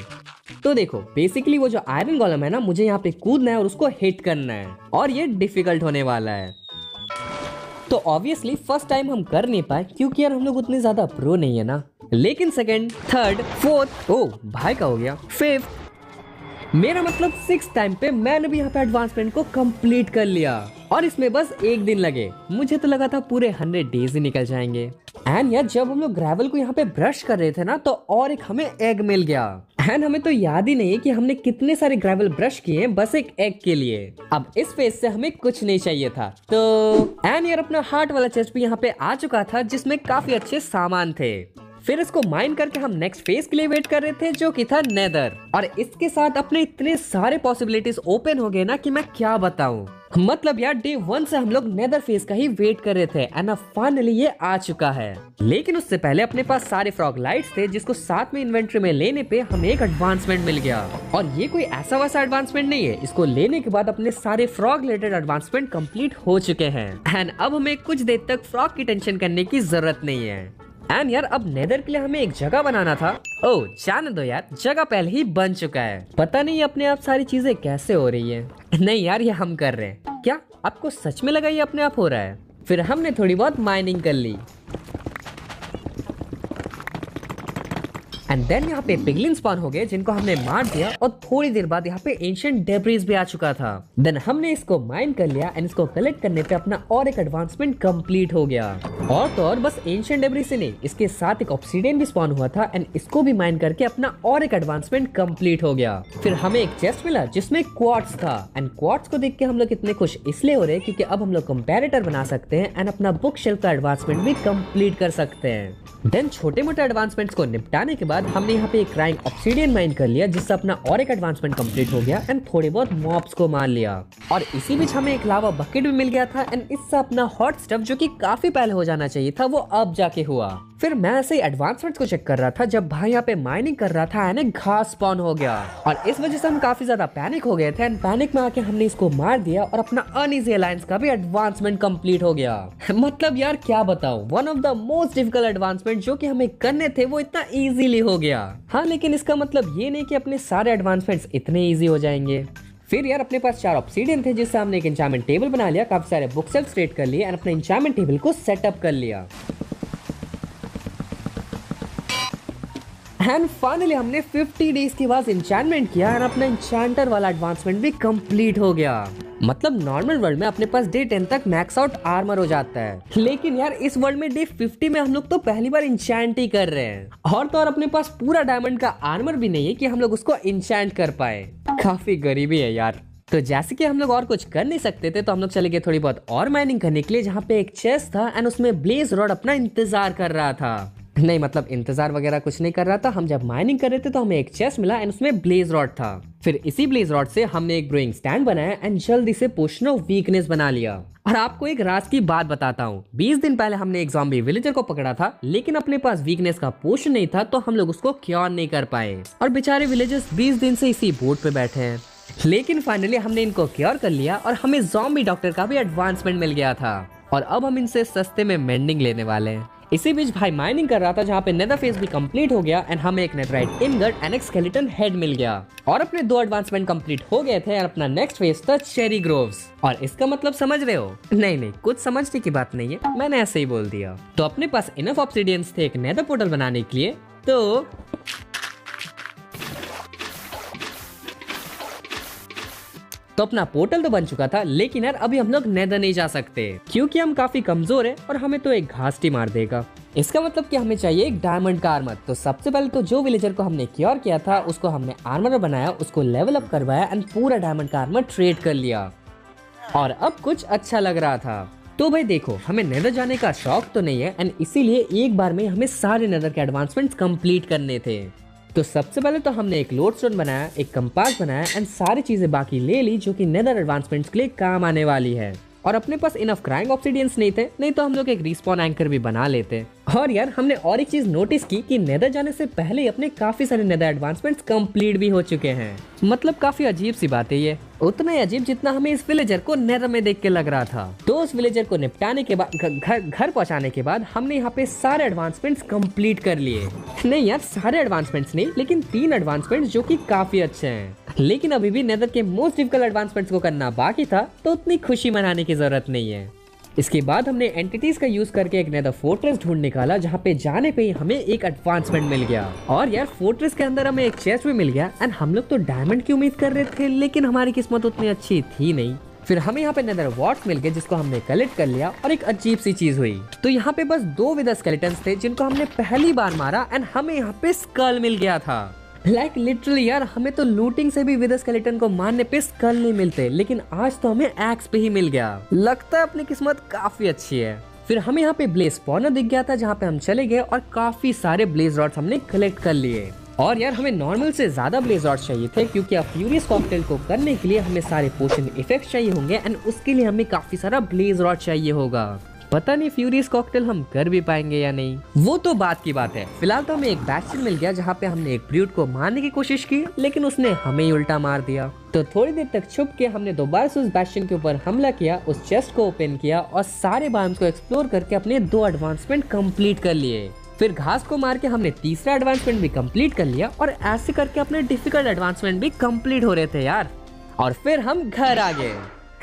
तो देखो बेसिकली वो जो आयरन गोलेम है ना, मुझे यहाँ पे कूदना है और उसको हिट करना है और ये डिफिकल्ट होने वाला है। तो ऑब्वियसली फर्स्ट टाइम हम कर नहीं पाए क्योंकि यार हम लोग उतने ज्यादा प्रो नहीं है ना, लेकिन सेकंड, थर्ड, फोर्थ, भाई का हो गया, फिफ्थ, मेरा मतलब 6 टाइम पे मैंने भी यहाँ पे एडवांसमेंट को कंप्लीट कर लिया और इसमें बस 1 दिन लगे। मुझे तो लगा था पूरे 100 डेज ही निकल जाएंगे। एंड यार जब हम लोग ग्रेवल को यहाँ पे ब्रश कर रहे थे ना तो और एक हमें एग मिल गया एंड हमें तो याद ही नहीं है कि हमने कितने सारे ग्रेवल ब्रश किए हैं बस एक एग के लिए। अब इस फेज से हमें कुछ नहीं चाहिए था तो एंड यार अपना हार्ट वाला चेस्ट भी यहाँ पे आ चुका था जिसमें काफी अच्छे सामान थे। फिर इसको माइन करके हम नेक्स्ट फेज के लिए वेट कर रहे थे जो कि था नेदर, और इसके साथ अपने इतने सारे पॉसिबिलिटीज ओपन हो गए ना कि मैं क्या बताऊं। मतलब यार डे 1 से हम लोग नेदर फेज का ही वेट कर रहे थे एंड अब फाइनली ये आ चुका है। लेकिन उससे पहले अपने पास सारे फ्रॉग लाइट्स थे जिसको साथ में इन्वेंट्री में लेने पे हमें एक एडवांसमेंट मिल गया और ये कोई ऐसा वैसा एडवांसमेंट नहीं है। इसको लेने के बाद अपने सारे फ्रॉग रिलेटेड एडवांसमेंट कंप्लीट हो चुके हैं एंड अब हमें कुछ देर तक फ्रॉग की टेंशन करने की जरूरत नहीं है। एंड यार अब नेदर के लिए हमें एक जगह बनाना था। जाने दो यार, जगह पहले ही बन चुका है। पता नहीं अपने आप सारी चीजें कैसे हो रही है। नहीं यार ये हम कर रहे हैं। क्या आपको सच में लगा ये अपने आप हो रहा है? फिर हमने थोड़ी बहुत माइनिंग कर ली एंड देन यहाँ पे पिगलिन स्पॉन हो गए जिनको हमने मार दिया और थोड़ी देर बाद यहाँ पे एंशिएंट डेब्रिस भी आ चुका था। देन हमने इसको माइन कर लिया एंड इसको कलेक्ट करने पे अपना और एक एडवांसमेंट कंप्लीट हो गया। और तो और बस एंशिएंट डेब्रिस से नहीं, इसके साथ एक ऑब्सीडियन भी स्पॉन हुआ था एंड इसको भी माइन करके अपना और एक एडवांसमेंट कंप्लीट हो गया। फिर हमें एक चेस्ट मिला जिसमें क्वार्ट्स था एंड क्वार्ट्स को देख के हम लोग इतने खुश इसलिए हो रहे क्योंकि अब हम लोग कंपैरेटर बना सकते हैं एंड अपना बुक शेल्फ का एडवांसमेंट भी कंप्लीट कर सकते हैं। देन छोटे मोटे एडवांसमेंट्स को निपटाने के बाद हमने यहाँ पे एक क्राइंग ऑब्सीडियन माइन कर लिया जिससे अपना और एक एडवांसमेंट कंप्लीट हो गया एंड थोड़े बहुत मॉब्स को मार लिया। और इसी बीच हमें एक लावा बकेट भी मिल गया था एंड इससे अपना हॉट स्टफ जो कि काफी पहले हो जाना चाहिए था वो अब जाके हुआ। फिर मैं ऐसे ही एडवांसमेंट को चेक कर रहा था जब भाई यहाँ पे माइनिंग कर रहा था एंड घास स्पॉन हो गया और इस वजह से हम काफी ज्यादा पैनिक हो गए थे एंड पैनिक में आके हमने इसको मार दिया और अपना अनईजी अलायंस का भी एडवांसमेंट कंप्लीट हो गया। मतलब यार क्या बताऊं, one of the most difficult advancement जो कि हमें करने थे वो इतना इजीली हो गया। हाँ, लेकिन इसका मतलब ये नहीं कि अपने सारे एडवांसमेंट्स इतने इजी हो जाएंगे। फिर यार अपने पास 4 ऑब्सीडियन थे जिससे हमने एक एन्चांटमेंट टेबल बना लिया, काफी सारे बुक सेल्फ स्ट्रेट कर लिए एंड अपने एन्चांटमेंट टेबल को सेटअप कर लिया। एंड फाइनली हमने 50 डेज के बाद एन्चांटमेंट किया और अपना एन्चांटर वाला एडवांसमेंट भी कंप्लीट हो गया। मतलब नॉर्मल वर्ल्ड में अपने पास डे 10 तक मैक्स आउट आर्मर हो जाता है, लेकिन यार इस वर्ल्ड में डे 50 में हम लोग तो पहली बार एन्चांट ही कर रहे हैं और तो और अपने पास पूरा डायमंड का आर्मर भी नहीं है कि हम लोग उसको एन्चांट कर पाए। काफी गरीबी है यार। तो जैसे कि हम लोग और कुछ कर नहीं सकते थे तो हम लोग चले गए थोड़ी बहुत और माइनिंग करने के लिए, जहाँ पे एक चेस्ट था एंड उसमें ब्लेज रॉड अपना इंतजार कर रहा था। नहीं मतलब इंतजार वगैरह कुछ नहीं कर रहा था, हम जब माइनिंग कर रहे थे तो हमें एक चेस्ट मिला एंड उसमें ब्लेज रॉड था। फिर इसी ब्लेज रॉड से हमने एक ब्रोइंग स्टैंड बनाया एंड जल्दी से पोशन ऑफ वीकनेस बना लिया। और आपको एक राज की बात बताता हूँ, 20 दिन पहले हमने एक ज़ॉम्बी विलेजर को पकड़ा था, लेकिन अपने पास वीकनेस का पोशन नहीं था तो हम लोग उसको क्योर नहीं कर पाए और बेचारे विलेजर्स 20 दिन से इसी बोट पे बैठे हैं। लेकिन फाइनली हमने इनको क्योर कर लिया और हमें ज़ॉम्बी डॉक्टर का भी एडवांसमेंट मिल गया था और अब हम इनसे सस्ते में मेंडिंग लेने वाले हैं। इसी बीच भाई माइनिंग कर रहा था जहाँ पे नेदर फेस भी कंप्लीट हो गया एंड हमें एक नेथराइट इनगट एंड एक स्केलेटन हेड मिल गया और अपने 2 एडवांसमेंट कंप्लीट हो गए थे और अपना नेक्स्ट फेज था चेरी ग्रोव्स। और इसका मतलब समझ रहे हो? नहीं कुछ समझने की बात नहीं है, मैंने ऐसे ही बोल दिया। तो अपने पास इनफ ऑब्सिडियंस थे एक नेदर पोर्टल बनाने के लिए, तो अपना पोर्टल तो बन चुका था, लेकिन यार अभी हम लोग नेदर नहीं जा सकते क्योंकि हम काफी कमजोर है और हमें तो एक घासटी मार देगा। इसका मतलब कि हमें चाहिए एक डायमंड का आर्मर। तो सबसे पहले तो जो विलेजर को हमने क्योर किया था उसको हमने आर्मर बनाया, उसको लेवल अप करवाया एंड पूरा डायमंड का आर्मर ट्रेड कर लिया और अब कुछ अच्छा लग रहा था। तो भाई देखो, हमें नेदर जाने का शौक तो नहीं है एंड इसीलिए एक बार में हमें सारे नेदर के एडवांसमेंट्स कंप्लीट करने थे। तो सबसे पहले तो हमने एक लोडस्टोन बनाया, एक कंपास बनाया एंड सारी चीजें बाकी ले ली जो कि नेदर एडवांसमेंट्स के लिए काम आने वाली है। और अपने पास इनफ क्राइंग ऑब्सिडियंस नहीं थे, नहीं तो हम लोग एक रिस्पॉन एंकर भी बना लेते। और यार हमने और एक चीज नोटिस की कि नेदर जाने से पहले ही अपने काफी सारे नेदर एडवांसमेंट्स कंप्लीट भी हो चुके हैं। मतलब काफी अजीब सी बात है ये, उतना ही अजीब जितना हमें इस विलेजर को नेदर में देख के लग रहा था। तो उस विलेजर को निपटाने के बाद घर पहुंचाने के बाद हमने यहाँ पे सारे एडवांसमेंट्स कंप्लीट कर लिए। नहीं यार सारे एडवांसमेंट्स नहीं, लेकिन 3 एडवांसमेंट्स जो कि काफी अच्छे हैं। लेकिन अभी भी नेदर के मोस्ट डिफिकल्ट एडवांसमेंट्स को करना बाकी था, तो उतनी खुशी मनाने की जरूरत नहीं है। इसके बाद हमने एंटिटीज का यूज करके एक नेदर फोर्ट्रेस ढूंढ निकाला, जहाँ पे जाने पे ही हमें एक एडवांसमेंट मिल गया। और यार फोर्ट्रेस के अंदर हमें एक चेस्ट भी मिल गया एंड हम लोग तो डायमंड की उम्मीद कर रहे थे, लेकिन हमारी किस्मत उतनी अच्छी थी नहीं। फिर हमें यहाँ पे नेदर वॉर्ड्स मिल गए जिसको हमने कलेक्ट कर लिया और एक अजीब सी चीज हुई। तो यहाँ पे बस 2 विदर स्केलेटन्स थे जिनको हमने पहली बार मारा एंड हमें यहाँ पे स्कल मिल गया था। लाइक लिटरली यार, हमें तो लूटिंग से भी विदर स्केलेटन को मारने पे स्कल नहीं मिलते, लेकिन आज तो हमें एक्स पे ही मिल गया। लगता है अपनी किस्मत काफी अच्छी है। फिर हमें यहाँ पे ब्लेज स्पॉनर दिख गया था जहाँ पे हम चले गए और काफी सारे ब्लेज रॉड्स हमने कलेक्ट कर लिए। और यार हमें नॉर्मल से ज्यादा ब्लेज रॉड्स चाहिए थे क्योंकि अब फ्यूरियस कॉकटेल को करने के लिए हमें सारे पोशन इफेक्ट्स चाहिए होंगे एंड उसके लिए हमें काफी सारा ब्लेज रॉड चाहिए होगा। पता नहीं फ्यूरियस कॉकटेल हम कर भी पाएंगे या नहीं, वो तो बात की बात है। फिलहाल तो हमें एक बैस्टियन मिल गया जहाँ पे हमने एक ब्रूट को मारने की कोशिश की, लेकिन उसने हमें ही उल्टा मार दिया। तो थोड़ी देर तक छुप के हमने दोबारा से उस बैस्टियन के ऊपर हमला किया, उस चेस्ट को ओपन किया और सारे बायोम्स को एक्सप्लोर करके अपने 2 एडवांसमेंट कंप्लीट कर लिए। फिर घास को मार के हमने तीसरा एडवांसमेंट भी कंप्लीट कर लिया और ऐसे करके अपने डिफिकल्ट एडवांसमेंट भी कंप्लीट हो रहे थे यार। और फिर हम घर आ गए।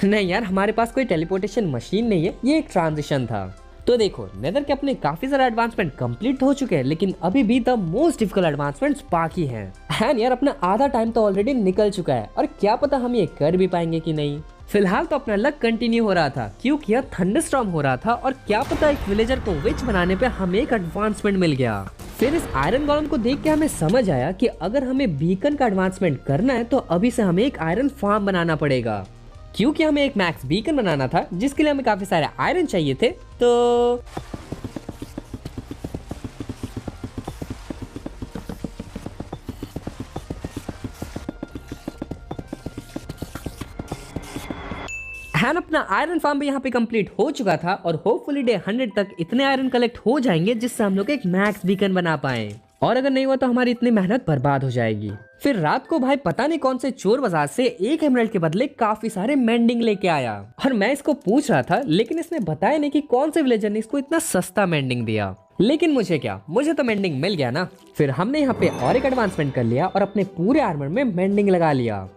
नहीं यार, हमारे पास कोई टेलीपोर्टेशन मशीन नहीं है, ये एक ट्रांजिशन था। तो देखो, नेदर के अपने काफी सारे एडवांसमेंट कंप्लीट हो चुके हैं, लेकिन अभी भी द मोस्ट डिफिकल्ट एडवांसमेंट्स बाकी हैं। एंड यार अपना आधा टाइम तो ऑलरेडी निकल चुका है और क्या पता हम ये कर भी पाएंगे कि नहीं। फिलहाल तो अपना लक कंटिन्यू हो रहा था क्योंकि यार थंडरस्टॉर्म हो रहा था और क्या पता एक विलेजर को विच बनाने पे हमें एक एडवांसमेंट मिल गया। फिर इस आयरन गोलेम को देख के हमें समझ आया कि अगर हमें बीकन का एडवांसमेंट करना है तो अभी से हमें एक आयरन फार्म बनाना पड़ेगा, क्योंकि हमें एक मैक्स बीकन बनाना था जिसके लिए हमें काफी सारे आयरन चाहिए थे। तो एंड अपना आयरन फार्म भी यहाँ पे कंप्लीट हो चुका था और होपफुली डे 100 तक इतने आयरन कलेक्ट हो जाएंगे जिससे हम लोग एक मैक्स बीकन बना पाए, और अगर नहीं हुआ तो हमारी इतनी मेहनत बर्बाद हो जाएगी। फिर रात को भाई पता नहीं कौन से चोर बाजार से एक एमराल्ड के बदले काफी सारे मेंडिंग लेके आया, और मैं इसको पूछ रहा था लेकिन इसने बताया नहीं कि कौन से विलेजर ने इसको इतना सस्ता मेंडिंग दिया। लेकिन मुझे क्या, मुझे तो मेंडिंग मिल गया ना। फिर हमने यहाँ पे और एक एडवांसमेंट कर लिया और अपने पूरे आर्मर में मेंडिंग लगा लिया।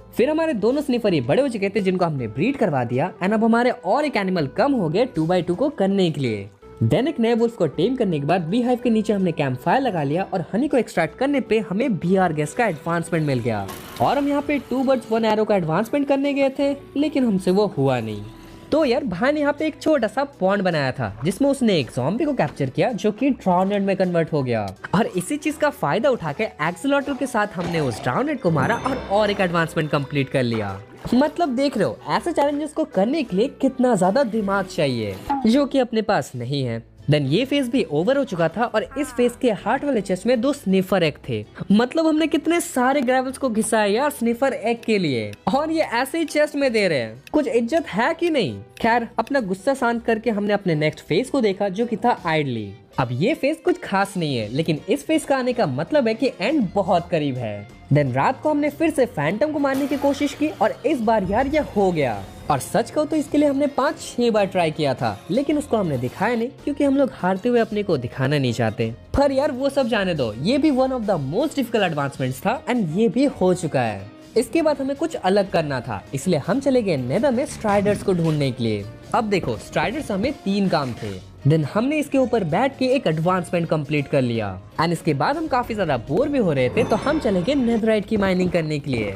फिर हमारे दोनों स्निफर ये बड़े हो चुके थे जिनको हमने ब्रीड करवा दिया, एंड अब हमारे और एक एनिमल कम हो गए 2x2 को करने के लिए। देन एक नए वुल्फ को टेम करने के बाद बी हाइव के नीचे हमने कैंप फायर लगा लिया और हनी को एक्सट्रैक्ट करने पे हमें बीआर गैस का एडवांसमेंट मिल गया। और हम यहाँ पे 2 बर्ड्स 1 एरो का एडवांसमेंट करने गए थे लेकिन हमसे वो हुआ नहीं। तो यार भाई ने यहाँ पे एक छोटा सा पॉन्ड बनाया था जिसमें उसने एक ज़ॉम्बी को कैप्चर किया जो कि ड्राउनेड में कन्वर्ट हो गया, और इसी चीज का फायदा उठा के एक्सेलरेटर के साथ हमने उस ड्राउनेड को मारा और एक एडवांसमेंट कंप्लीट कर लिया। मतलब देख रहे हो ऐसे चैलेंजेस को करने के लिए कितना ज्यादा दिमाग चाहिए, जो कि अपने पास नहीं है। देन ये फेज भी ओवर हो चुका था और इस फेज के हार्ट वाले चेस्ट में 2 स्निफर एग थे। मतलब हमने कितने सारे ग्रेवल्स को घिसाया यार स्निफर एग के लिए, और ये ऐसे ही चेस्ट में दे रहे हैं। कुछ इज्जत है कि नहीं। खैर अपना गुस्सा शांत करके हमने अपने नेक्स्ट फेज को देखा जो कि था आइडली। अब ये फेज कुछ खास नहीं है लेकिन इस फेज का आने का मतलब है कि एंड बहुत करीब है। देन रात को हमने फिर से फैंटम को मारने की कोशिश की और इस बार यार ये हो गया। और सच कहूं तो इसके लिए हमने 5-6 बार ट्राई किया था लेकिन उसको हमने दिखाया नहीं क्योंकि हम लोग हारते हुए अपने को दिखाना नहीं चाहते। पर यार वो सब जाने दो, ये भी one of the most difficult advancements था एंड ये भी हो चुका है। इसके बाद हमें कुछ अलग करना था इसलिए हम चले गए नेदर में स्ट्राइडर्स को ढूंढने के लिए। अब देखो स्ट्राइडर्स हमें 3 काम थे। देन हमने इसके ऊपर बैठ के एक एडवांसमेंट कंप्लीट कर लिया एंड इसके बाद हम काफी ज्यादा बोर भी हो रहे थे तो हम चले गए नेथराइट की माइनिंग करने के लिए।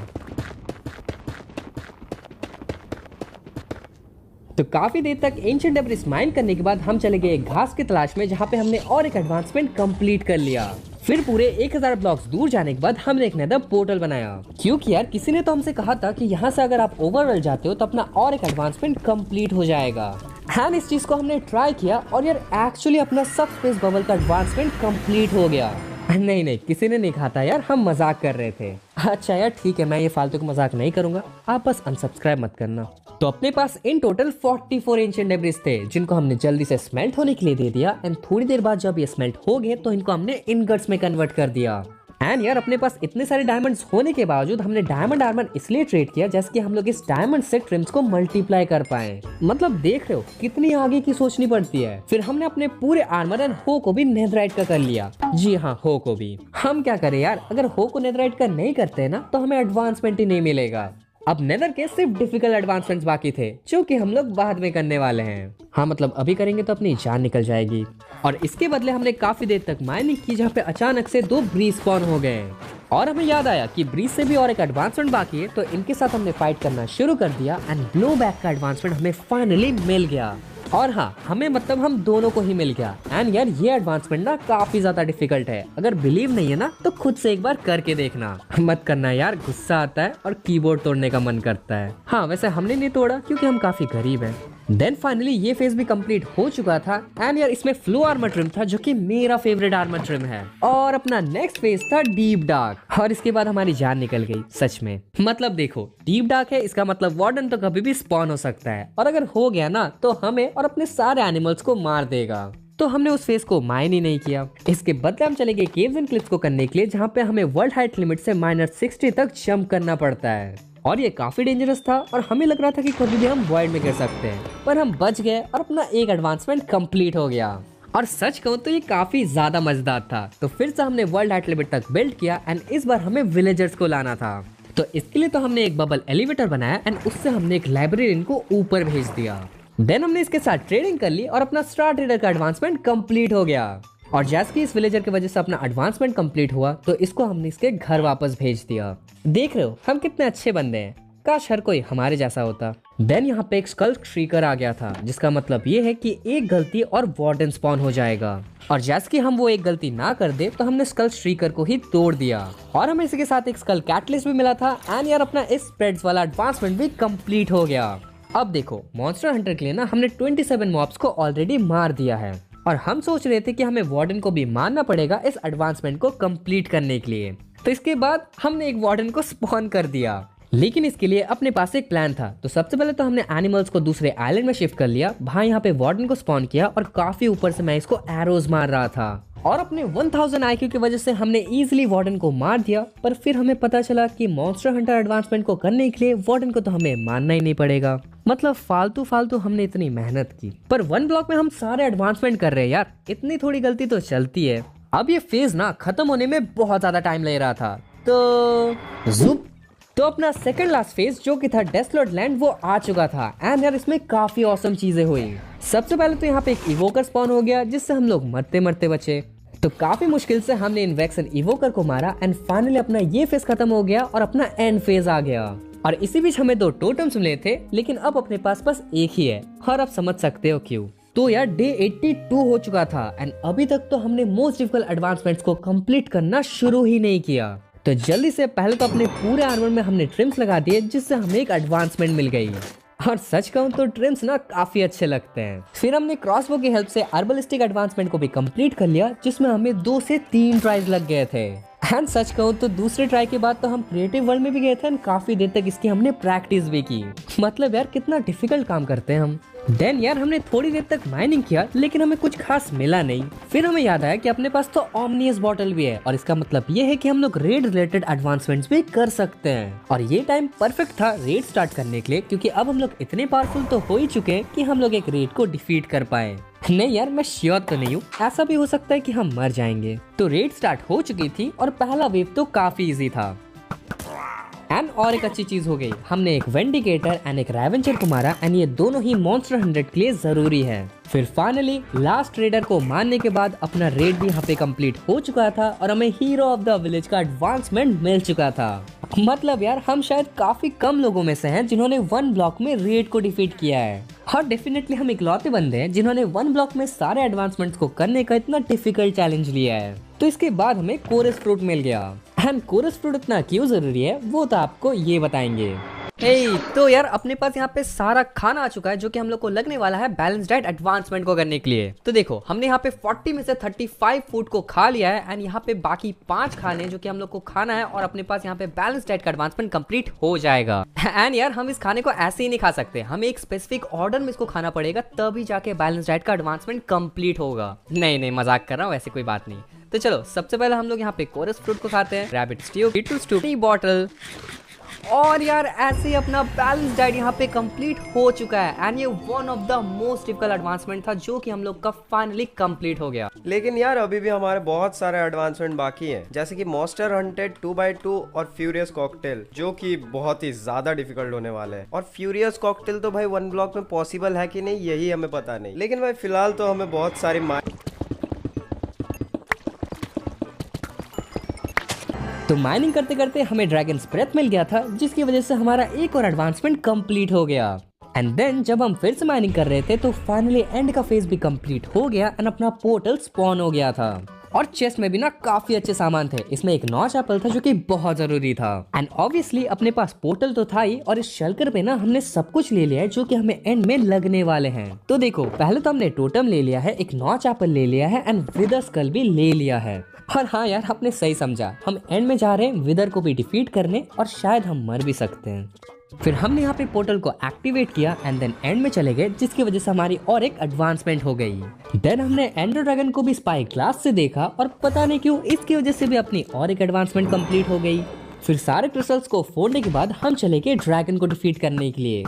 तो काफी देर तक एंशिएंट डेब्रिस माइन करने के बाद हम चले गए घास की तलाश में जहाँ पे हमने और एक एडवांसमेंट कंप्लीट कर लिया। फिर पूरे 1000 ब्लॉक्स दूर जाने के बाद हमने एक नेदर पोर्टल बनाया क्योंकि यार किसी ने तो हमसे कहा था कि यहाँ से अगर आप ओवरवर्ल्ड जाते हो तो अपना और एक एडवांसमेंट कंप्लीट हो जाएगा। एंड इस चीज को हमने ट्राई किया और यार एक्चुअली अपना सब स्पेस बबल का एडवांसमेंट कंप्लीट हो गया। नहीं किसी ने नहीं कहा था यार, हम मजाक कर रहे थे। अच्छा यार ठीक है, मैं ये फालतू का मजाक नहीं करूंगा, आप बस अनसब्सक्राइब मत करना। तो अपने पास इन टोटल 44 एंशिएंट डेब्रिस थे जिनको हमने जल्दी से स्मेल्ट होने के लिए दे दिया एंड थोड़ी देर बाद जब ये स्मेल्ट हो गए तो इनको हमने इनगट्स में कन्वर्ट कर दिया। एंड यार अपने पास इतने सारे डायमंड्स होने के बावजूद हमने डायमंड आर्मर इसलिए ट्रेड किया जैसे कि हम लोग इस डायमंड से ट्रिम्स को मल्टीप्लाई कर पाए। मतलब देख रहे हो कितनी आगे की सोचनी पड़ती है। फिर हमने अपने पूरे आर्मर एंड हो को भी नेथराइट का कर लिया। जी हाँ, हो को भी। हम क्या करें यार, अगर हो को नेथराइट का नहीं करते ना तो हमें एडवांसमेंट ही नहीं मिलेगा। अब नेदर के सिर्फ डिफिकल्ट एडवांसमेंट्स बाकी थे जो कि हम लोग बाद में करने वाले हैं। हाँ मतलब अभी करेंगे तो अपनी जान निकल जाएगी। और इसके बदले हमने काफी देर तक माइनिंग की जहाँ पे अचानक से 2 ब्रीज स्पॉन हो गए और हमें याद आया कि ब्रीज से भी और एक एडवांसमेंट बाकी है तो इनके साथ हमने फाइट करना शुरू कर दिया एंड ब्लो बैक का एडवांसमेंट हमें फाइनली मिल गया। और हाँ, हमें मतलब हम दोनों को ही मिल गया। एंड यार ये एडवांसमेंट ना काफी ज्यादा डिफिकल्ट है। अगर बिलीव नहीं है ना तो खुद से एक बार करके देखना। मत करना यार, गुस्सा आता है और कीबोर्ड तोड़ने का मन करता है। हाँ वैसे हमने नहीं तोड़ा क्योंकि हम काफी गरीब हैं। देन फाइनली ये फेज भी कंप्लीट हो चुका था एंड यार इसमें फ्लो आर्मर ट्रिम था जो कि मेरा फेवरेट आर्मर ट्रिम है। और अपना नेक्स्ट फेज था डीप डार्क और इसके बाद हमारी जान निकल गई सच में। मतलब देखो डीप डार्क है, इसका मतलब वार्डन तो कभी भी स्पॉन हो सकता है और अगर हो गया ना तो हमें और अपने सारे एनिमल्स को मार देगा। तो हमने उस फेज को माइन ही नहीं किया। इसके बदले हम चले गए केव्स एंड क्लिफ्स को करने के लिए जहाँ पे हमें वर्ल्ड हाइट लिमिट से -60 तक जंप करना पड़ता है और ये काफी डेंजरस था और हमें लग रहा था कि कभी भी हम वॉइड में गिर सकते हैं, पर हम बच गए और अपना एक एडवांसमेंट कंप्लीट हो गया। और सच कहूँ तो ये काफी ज्यादा मजेदार था। तो फिर से हमने वर्ल्ड हाइट लिमिट तक बिल्ड किया एंड इस बार हमें विलेजर्स को लाना था। तो इसके लिए तो हमने एक बबल एलिवेटर बनाया एंड उससे हमने एक लाइब्रेरियन को ऊपर भेज दिया। देन हमने इसके साथ ट्रेडिंग कर ली और अपना स्टार ट्रेडर का एडवांसमेंट कंप्लीट हो गया। और जैसे कि इस विलेजर की वजह से अपना एडवांसमेंट कंप्लीट हुआ तो इसको हमने इसके घर वापस भेज दिया। देख रहे हो हम कितने अच्छे बंदे हैं, काश हर कोई हमारे जैसा होता। देन यहाँ पे एक स्कल श्रीकर आ गया था जिसका मतलब ये है कि एक गलती और वार्डन स्पॉन हो जाएगा। और जैसे कि हम वो एक गलती ना कर दे तो हमने स्कल श्रीकर को ही तोड़ दिया और हमें इसके साथ एक स्कल कैटलिस्ट भी मिला था एंड यार अपना इस स्प्रेड्स वाला एडवांसमेंट भी कंप्लीट हो गया। अब देखो मॉन्स्टर हंटर के लिए ना हमने 27 मॉब्स को ऑलरेडी मार दिया है और हम सोच रहे थे कि हमें वार्डन को भी मारना पड़ेगा इस एडवांसमेंट को कंप्लीट करने के लिए। तो इसके बाद हमने एक वार्डन को स्पॉन कर दिया। लेकिन इसके लिए अपने पास एक प्लान था। तो सबसे पहले तो हमने एनिमल्स को दूसरे आइलैंड में शिफ्ट कर लिया, भाई यहाँ पे वार्डन को स्पॉन किया और काफी ऊपर से मैं इसको एरोज मार रहा था और अपने 1000 IQ की वजह से हमने इजीली वार्डन को मार दिया। पर फिर हमें पता चला कि मॉन्स्टर हंटर एडवांसमेंट को करने के लिए वार्डन को तो हमें मारना ही नहीं पड़ेगा। मतलब फालतू फालतू हमने इतनी मेहनत की, पर 1 ब्लॉक में हम सारे एडवांसमेंट कर रहे हैं यार, इतनी थोड़ी गलती तो चलती है। अब ये फेज ना खत्म होने में बहुत ज्यादा टाइम ले रहा था, तो ज़ुप तो अपना सेकंड लास्ट फेज जो कि था डेसलर्ट लैंड वो आ चुका था एंड यार इसमें काफी औसम चीजें हुई। सबसे पहले तो यहाँ पे एक इवोकर स्पॉन हो गया जिससे हम लोग मरते मरते बचे। तो काफी मुश्किल से हमने इन्वेक्सन इवोकर को मारा एंड फाइनली अपना ये फेज खत्म हो गया और अपना एंड फेज आ गया। और इसी बीच हमें 2 टोटम्स मिले थे, लेकिन अब अपने पास बस एक ही है और आप समझ सकते हो क्यों। तो यार डे 82 हो चुका था एंड अभी तक तो हमने मोस्ट डिफिकल्ट एडवांसमेंट्स को कंप्लीट करना शुरू ही नहीं किया। तो जल्दी से पहले तो अपने पूरे आर्मर में हमने ट्रिम्स लगा दिए जिससे हमें एक एडवांसमेंट मिल गई। और सच कहूं तो ट्रिम्स ना काफी अच्छे लगते हैं। फिर हमने क्रॉसबो की हेल्प से अर्बलिस्टिक एडवांसमेंट को भी कंप्लीट कर लिया जिसमें हमें 2 से 3 ट्राइज लग गए थे। एंड सच कहूं तो दूसरे ट्राई के बाद तो हम क्रिएटिव वर्ल्ड में भी गए थे एंड काफी देर तक इसकी हमने प्रैक्टिस भी की। मतलब यार कितना डिफिकल्ट काम करते हैं हम। देन यार हमने थोड़ी देर तक माइनिंग किया लेकिन हमें कुछ खास मिला नहीं। फिर हमें याद आया कि अपने पास तो ओमनियस बॉटल भी है और इसका मतलब ये है कि हम लोग रेड रिलेटेड एडवांसमेंट्स भी कर सकते हैं। और ये टाइम परफेक्ट था रेड स्टार्ट करने के लिए, क्योंकि अब हम लोग इतने पावरफुल तो हो ही चुके हैं कि हम लोग एक रेड को डिफीट कर पाए। नहीं यार मैं श्योर तो नहीं हूँ, ऐसा भी हो सकता है कि हम मर जाएंगे। तो रेड स्टार्ट हो चुकी थी और पहला वेव तो काफी इजी था। एंड और एक अच्छी चीज हो गई, हमने एक वेंडिकेटर एंड एक रेवेंजर को मारा एंड ये दोनों ही मॉन्स्टर 100 के लिए जरूरी है। फिर फाइनली लास्ट रेडर को मारने के बाद अपना रेड भी यहाँ पे कंप्लीट हो चुका था और हमें हीरो ऑफ द विलेज का एडवांसमेंट मिल चुका था। मतलब यार हम शायद काफी कम लोगों में से हैं जिन्होंने 1 ब्लॉक में रेड को डिफीट किया है। और डेफिनेटली हम इकलौते बंदे हैं जिन्होंने 1 ब्लॉक में सारे एडवांसमेंट्स को करने का इतना डिफिकल्ट चैलेंज लिया है। तो इसके बाद हमें कोरस फ्रूट मिल गया। एंड कोरस फ्रूट इतना क्यों जरूरी है वो तो आपको ये बताएंगे। तो यार अपने पास यहाँ पे सारा खाना आ चुका है जो कि हम लोग को लगने वाला है बैलेंस डाइट एडवांसमेंट को करने के लिए। तो देखो हमने यहाँ पे 40 में से 35 फूड को खा लिया है एंड यहाँ पे बाकी 5 खाने जो कि हम लोग को खाना है और अपने पास यहाँ पे बैलेंस डाइट का एडवांसमेंट कंप्लीट हो जाएगा। एंड यार हम इस खाने को ऐसे ही नहीं खा सकते, हमें एक स्पेसिफिक ऑर्डर में इसको खाना पड़ेगा तभी जाके बैलेंस डाइट का एडवांसमेंट कंप्लीट होगा। नहीं मजाक कर रहा हूँ, ऐसी कोई बात नहीं। तो चलो सबसे पहले हम लोग यहाँ पे कोरस फ्रूट को खाते हैं, rabbit stew, beetroot stew, T bottle. और यार ऐसे ही अपना बैलेंस डाइट यहाँ पे कंप्लीट हो चुका है एंड ये one of the most difficult advancement था जो कि हम लोग का फाइनली कंप्लीट हो गया। लेकिन यार अभी भी हमारे बहुत सारे एडवांसमेंट बाकी हैं, जैसे कि मॉन्स्टर हंटेड 2x2 और फ्यूरियस कॉकटेल जो कि बहुत ही ज्यादा डिफिकल्ट होने वाले हैं। और फ्यूरियस कॉकटेल तो भाई 1 ब्लॉक में पॉसिबल है कि नहीं यही हमें पता नहीं, लेकिन भाई फिलहाल तो हमें बहुत सारी तो माइनिंग करते करते हमें ड्रैगन ब्रेथ मिल गया था जिसकी वजह से हमारा एक और एडवांसमेंट कंप्लीट हो गया। एंड देन जब हम फिर से माइनिंग कर रहे थे तो फाइनली एंड का फेज भी कंप्लीट हो गया एंड अपना पोर्टल स्पॉन हो गया था। और चेस्ट में भी ना काफी अच्छे सामान थे, इसमें एक नॉच एप्पल था जो कि बहुत जरूरी था। एंड ऑब्वियसली अपने पास पोर्टल तो था ही और इस शल्कर पे ना हमने सब कुछ ले लिया है जो कि हमें एंड में लगने वाले हैं। तो देखो पहले तो हमने टोटम ले लिया है, एक नॉच एप्पल ले लिया है एंड विदर स्कल भी ले लिया है। और हाँ यार आपने सही समझा, हम एंड में जा रहे हैं विदर को भी डिफीट करने और शायद हम मर भी सकते हैं। फिर हमने यहाँ पे पोर्टल को एक्टिवेट किया एंड देन एंड में चले गए जिसकी वजह से हमारी और एक एडवांसमेंट हो गई। देन हमने एंडर ड्रैगन को भी स्पाई क्लास से देखा और पता नहीं क्यों इसकी वजह से भी अपनी और एक एडवांसमेंट कंप्लीट हो गई। फिर सारे क्रिस्टल्स को फोड़ने के बाद हम चले गए ड्रैगन को डिफीट करने के लिए।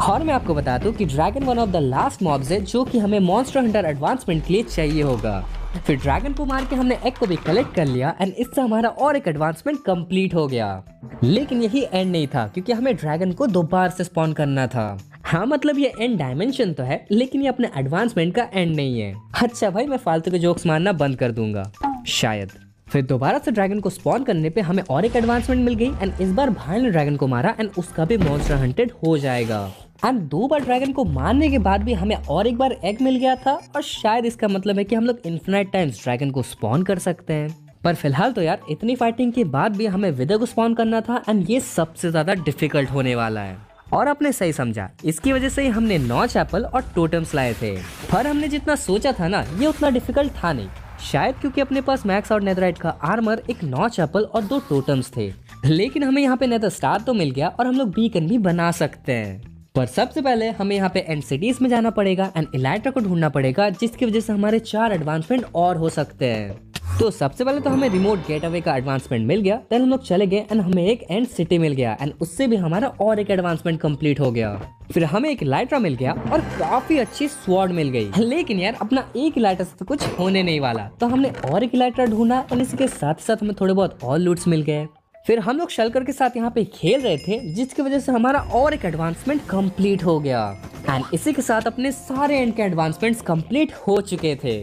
और मैं आपको बता दूं कि dragon one of the last mobs है जो कि हमें मॉन्स्टर हंटर एडवांसमेंट के लिए चाहिए होगा। फिर ड्रैगन को मार के हमने एग को भी कलेक्ट कर लिया एंड इससे हमारा और एक एडवांसमेंट कंप्लीट हो गया। लेकिन यही एंड नहीं था क्योंकि हमें ड्रैगन को दोबारा से स्पॉन करना था। हाँ मतलब ये एंड डायमेंशन तो है लेकिन ये अपने एडवांसमेंट का एंड नहीं है। अच्छा भाई मैं फालतू के जोक्स मारना बंद कर दूंगा शायद। फिर दोबारा से ड्रैगन को स्पॉन करने पे हमें और एक एडवांसमेंट मिल गई एंड इस बार भाई ने ड्रैगन को मारा एंड उसका भी मॉन्स्टर हंटेड हो जाएगा। एंड 2 बार ड्रैगन को मारने के बाद भी हमें और एक बार एग मिल गया था और शायद इसका मतलब है कि हम लोग इन्फिनाइट टाइम्स ड्रैगन को स्पॉन कर सकते हैं। पर फिलहाल तो यार इतनी फाइटिंग के बाद भी हमें विदर को स्पॉन करना था एंड ये सबसे ज्यादा डिफिकल्ट होने वाला है। और आपने सही समझा, इसकी वजह से ही हमने नॉच एप्पल और टोटम्स लाए थे। पर हमने जितना सोचा था ना ये उतना डिफिकल्ट था नहीं, शायद क्योंकि अपने पास मैक्स और नेथराइट का आर्मर, एक नॉच एप्पल और 2 टोटम्स थे। लेकिन हमें यहाँ पे नेदर स्टार तो मिल गया और हम लोग बीकन भी बना सकते हैं। पर सबसे पहले हमें यहाँ पे एंड सिटीज में जाना पड़ेगा एंड इलाइट्रा को ढूंढना पड़ेगा, जिसकी वजह से हमारे 4 एडवांसमेंट और हो सकते हैं। तो सबसे पहले तो हमें रिमोट गेटअवे का एडवांसमेंट मिल गया, देन हम लोग चले गए एंड हमें एक एंड सिटी मिल गया एंड उससे भी हमारा और एक एडवांसमेंट कंप्लीट हो गया। फिर हमें एक इलाइट्रा मिल गया और काफी अच्छी स्वॉर्ड मिल गई। लेकिन यार अपना एक इलाइट्रा से तो कुछ होने नहीं वाला, तो हमने और एक इलाइट्रा ढूंढा और इसके साथ साथ हमें थोड़े बहुत और लूट्स मिल गए। फिर हम लोग शल्कर के साथ यहाँ पे खेल रहे थे, जिसकी वजह से हमारा और एक एडवांसमेंट कंप्लीट हो गया एंड इसी के साथ अपने सारे एंड के एडवांसमेंट्स कंप्लीट हो चुके थे।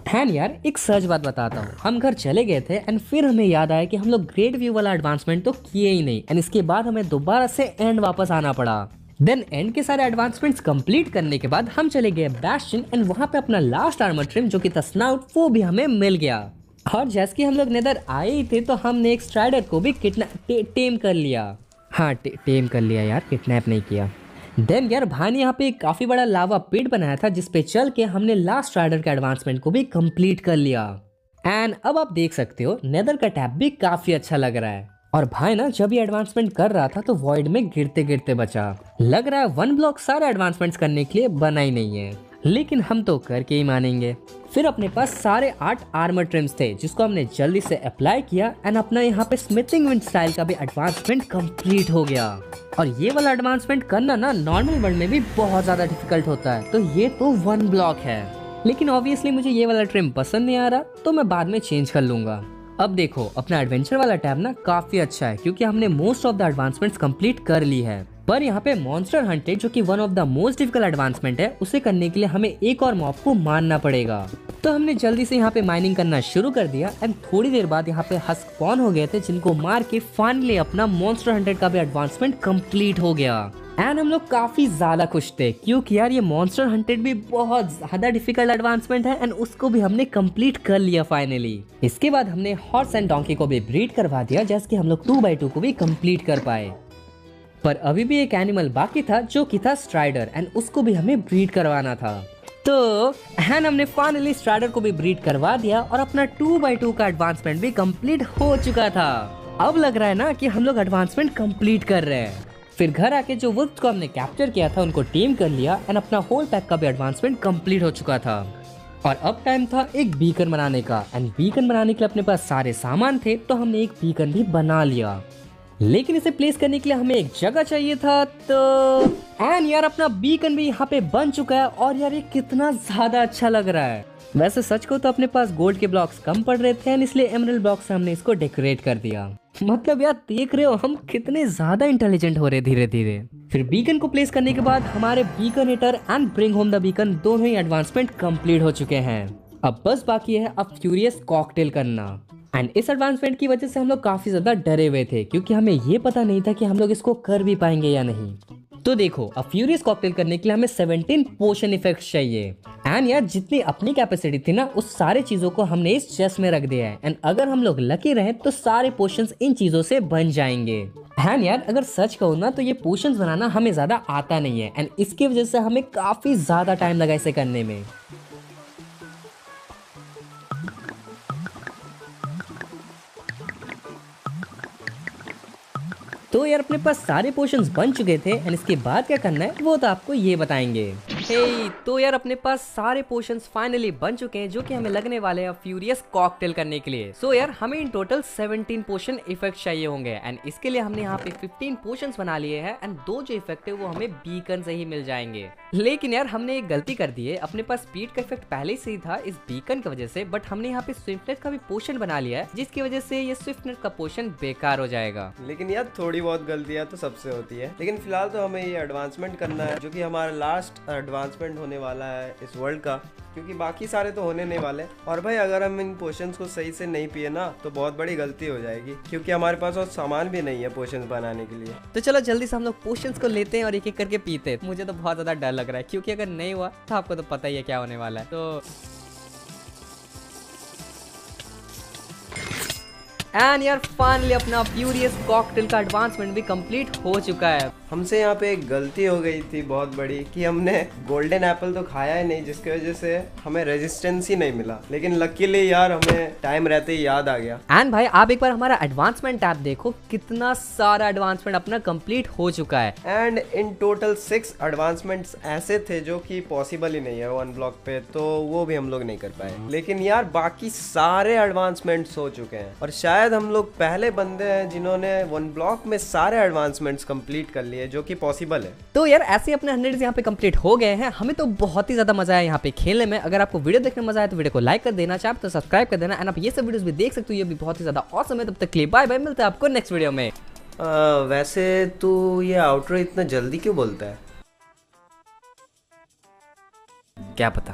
एंड यार एक सच बात बताता हूँ, हम घर चले गए थे एंड फिर हमें याद आया कि हम लोग ग्रेट व्यू वाला एडवांसमेंट तो किए ही नहीं एंड इसके बाद हमें दोबारा से एंड वापस आना पड़ा। देन एंड के सारे एडवांसमेंट्स कंप्लीट करने के बाद हम चले गए बैस्टियन एंड वहाँ पे अपना लास्ट आर्मर ट्रिम जो कि था स्नाउट, वो भी हमें मिल गया। और जैसे कि हम लोग नेदर आए ही थे तो हमने एक स्ट्राइडर को भी टेम कर लिया। हाँ टेम कर लिया यार, किडनैप नहीं किया। देन यार भाई ने यहाँ पे एक काफी बड़ा लावा पिट बनाया था, जिसपे चल के हमने लास्ट स्ट्राइडर के एडवांसमेंट को भी कंप्लीट कर लिया। एंड अब आप देख सकते हो नेदर का टैब भी काफी अच्छा लग रहा है। और भाई ना जब ये एडवांसमेंट कर रहा था तो वॉइड में गिरते गिरते बचा। लग रहा है 1 ब्लॉक सारे एडवांसमेंट्स करने के लिए बना ही नहीं है, लेकिन हम तो करके ही मानेंगे। फिर अपने पास सारे 8 आर्मर ट्रिम्स थे, जिसको हमने जल्दी से अप्लाई किया एंड अपना यहाँ पे स्मिथिंग विंड स्टाइल का भी एडवांसमेंट कंप्लीट हो गया। और ये वाला एडवांसमेंट करना ना नॉर्मल वर्ल्ड में भी बहुत ज्यादा डिफिकल्ट होता है, तो ये तो 1 ब्लॉक है। लेकिन ऑब्वियसली मुझे ये वाला ट्रिम पसंद नहीं आ रहा, तो मैं बाद में चेंज कर लूंगा। अब देखो अपना एडवेंचर वाला टैब ना काफी अच्छा है, क्योंकि हमने most of the advancements complete कर ली है। पर यहाँ पे मॉन्स्टर हंटेड जो कि one of the most difficult advancement है, उसे करने के लिए हमें एक और मॉब को मारना पड़ेगा। तो हमने जल्दी से यहाँ पे माइनिंग करना शुरू कर दिया एंड थोड़ी देर बाद यहाँ पे हस्क स्पॉन हो गए थे, जिनको मार के फाइनली अपना मॉन्स्टर हंटेड का भी एडवांसमेंट कंप्लीट हो गया। एंड हम लोग काफी ज्यादा खुश थे, क्योंकि यार ये मॉन्स्टर हंटेड भी बहुत ज्यादा डिफिकल्ट एडवांसमेंट है एंड उसको भी हमने कंप्लीट कर लिया फाइनली। इसके बाद हमने हॉर्स एंड डोंकी को भी ब्रीड करवा दिया, जैसे कि हम लोग 2x2 को भी कंप्लीट कर पाए। पर अभी भी एक एनिमल बाकी था, जो कि था स्ट्राइडर, एंड उसको भी हमें ब्रीड करवाना था। तो हमने फाइनली स्ट्राइडर को भी ब्रीड करवा दिया और अपना 2x2 का एडवांसमेंट भी कंप्लीट हो चुका था। अब लग रहा है ना कि हम लोग एडवांसमेंट कंप्लीट कर रहे हैं। फिर घर आके जो वुल्फ्स को हमने कैप्चर किया था उनको टीम कर लिया एंड अपना होल पैक का भी एडवांसमेंट कंप्लीट हो चुका था। और अब टाइम था एक बीकन बनाने का, एंड बीकन बनाने के लिए अपने पास सारे सामान थे, तो हमने एक बीकन भी बना लिया। लेकिन इसे प्लेस करने के लिए हमें एक जगह चाहिए था, तो एंड यार अपना बीकन भी यहाँ पे बन चुका है। और यार ये कितना ज्यादा अच्छा लग रहा है। वैसे सच को तो अपने पास गोल्ड के ब्लॉक्स कम पड़ रहे थे, इसलिए एमरल्ड ब्लॉक से हमने इसको डेकोरेट कर दिया। मतलब यार देख रहे हो हम कितने ज्यादा इंटेलिजेंट हो रहे धीरे धीरे। फिर बीकन को प्लेस करने के बाद हमारे beacon hitter and bring home the beacon दोनों ही एडवांसमेंट कंप्लीट हो चुके हैं। अब बस बाकी है अब फ्यूरियस कॉकटेल करना। एंड इस एडवांसमेंट की वजह से हम लोग काफी ज्यादा डरे हुए थे, क्योंकि हमें ये पता नहीं था कि हम लोग इसको कर भी पाएंगे या नहीं। तो देखो अब फ्यूरियस कॉकटेल करने के लिए हमें 17 पोशन इफेक्ट्स चाहिए। एंड यार जितनी अपनी कैपेसिटी थी ना, उस सारे चीजों को हमने इस चेस्ट में रख दिया है। एंड अगर हम लोग लकी रहे तो सारे पोशंस इन चीजों से बन जाएंगे। एंड यार अगर सच कहूँ ना तो ये पोशंस बनाना हमें ज्यादा आता नहीं है, एंड इसकी वजह से हमें काफी ज्यादा टाइम लगा इसे करने में। तो यार अपने पास सारे पोशंस बन चुके थे, एंड इसके बाद क्या करना है वो तो आपको ये बताएंगे। तो यार अपने पास सारे पोशंस फाइनली बन चुके हैं, जो कि हमें लगने वाले हैं फ्यूरियस कॉकटेल करने के लिए। सो यार हमें इन टोटल 17 पोशन इफेक्ट चाहिए होंगे, एंड इसके लिए हमने यहाँ पे 15 पोशंस बना लिए हैं, एंड 2 जो इफेक्ट है वो हमें बीकन से ही मिल जाएंगे। लेकिन यार हमने एक गलती कर दी है, अपने पास स्पीड का इफेक्ट पहले से ही था इस बीकन की वजह से, बट हमने यहाँ पे स्विफ्टनेस का भी पोशन बना लिया है, जिसकी वजह से ये स्विफ्टनेस का पोशन बेकार हो जाएगा। लेकिन यार थोड़ी बहुत गलतियां तो सबसे होती है, लेकिन फिलहाल तो हमें ये एडवांसमेंट करना है, जो कि हमारा लास्ट एडवांसमेंट होने वाला है इस वर्ल्ड का, क्योंकि बाकी सारे तो होने नहीं वाले। और भाई अगर हम इन पोशंस को सही से नहीं पिए ना तो बहुत बड़ी गलती हो जाएगी, क्योंकि हमारे पास और सामान भी नहीं है पोशंस बनाने के लिए। तो चलो जल्दी से हम लोग पोशंस को लेते हैं और एक एक करके पीते हैं। मुझे तो बहुत ज्यादा डर लग रहा है, क्योंकि अगर नहीं हुआ तो आपको तो पता ही है क्या होने वाला है। तो एंड यार फाइनली अपना फ्यूरियस कॉकटेल का एडवांसमेंट भी कंप्लीट हो चुका है। हमसे यहाँ पे एक गलती हो गई थी बहुत बड़ी कि हमने गोल्डन एप्पल तो खाया ही नहीं, जिसकी वजह से हमें रेजिस्टेंस ही नहीं मिला। लेकिन लकीली यार हमें टाइम रहते ही याद आ गया। एंड भाई आप एक बार हमारा एडवांसमेंट टैब देखो, कितना सारा एडवांसमेंट अपना कंप्लीट हो चुका है। एंड इन टोटल 6 एडवांसमेंट्स ऐसे थे जो कि पॉसिबल ही नहीं है वन ब्लॉक पे, तो वो भी हम लोग नहीं कर पाए। लेकिन यार बाकी सारे एडवांसमेंट्स हो चुके हैं और शायद हम लोग पहले बंदे हैं जिन्होंने वन ब्लॉक में सारे एडवांसमेंट्स कंप्लीट कर लिए, जो कि पॉसिबल है। तो यार ऐसे अपने 100 यहाँ पे कंप्लीट हो गए हैं। हमें तो बहुत ही ज्यादा मजा आया यहाँ पे खेलने में। अगर आपको वीडियो देखने में मजा आया तो वीडियो को लाइक कर देना, चाहे तो सब्सक्राइब कर देना। एंड आप ये सब वीडियोस भी देख सकते हो, ये भी बहुत ही ज्यादा ऑसम है। तब तक के लिए बाय बाय, मिलते हैं आपको नेक्स्ट वीडियो में। वैसे तू ये आउटरो इतना जल्दी क्यों बोलता है? क्या पता।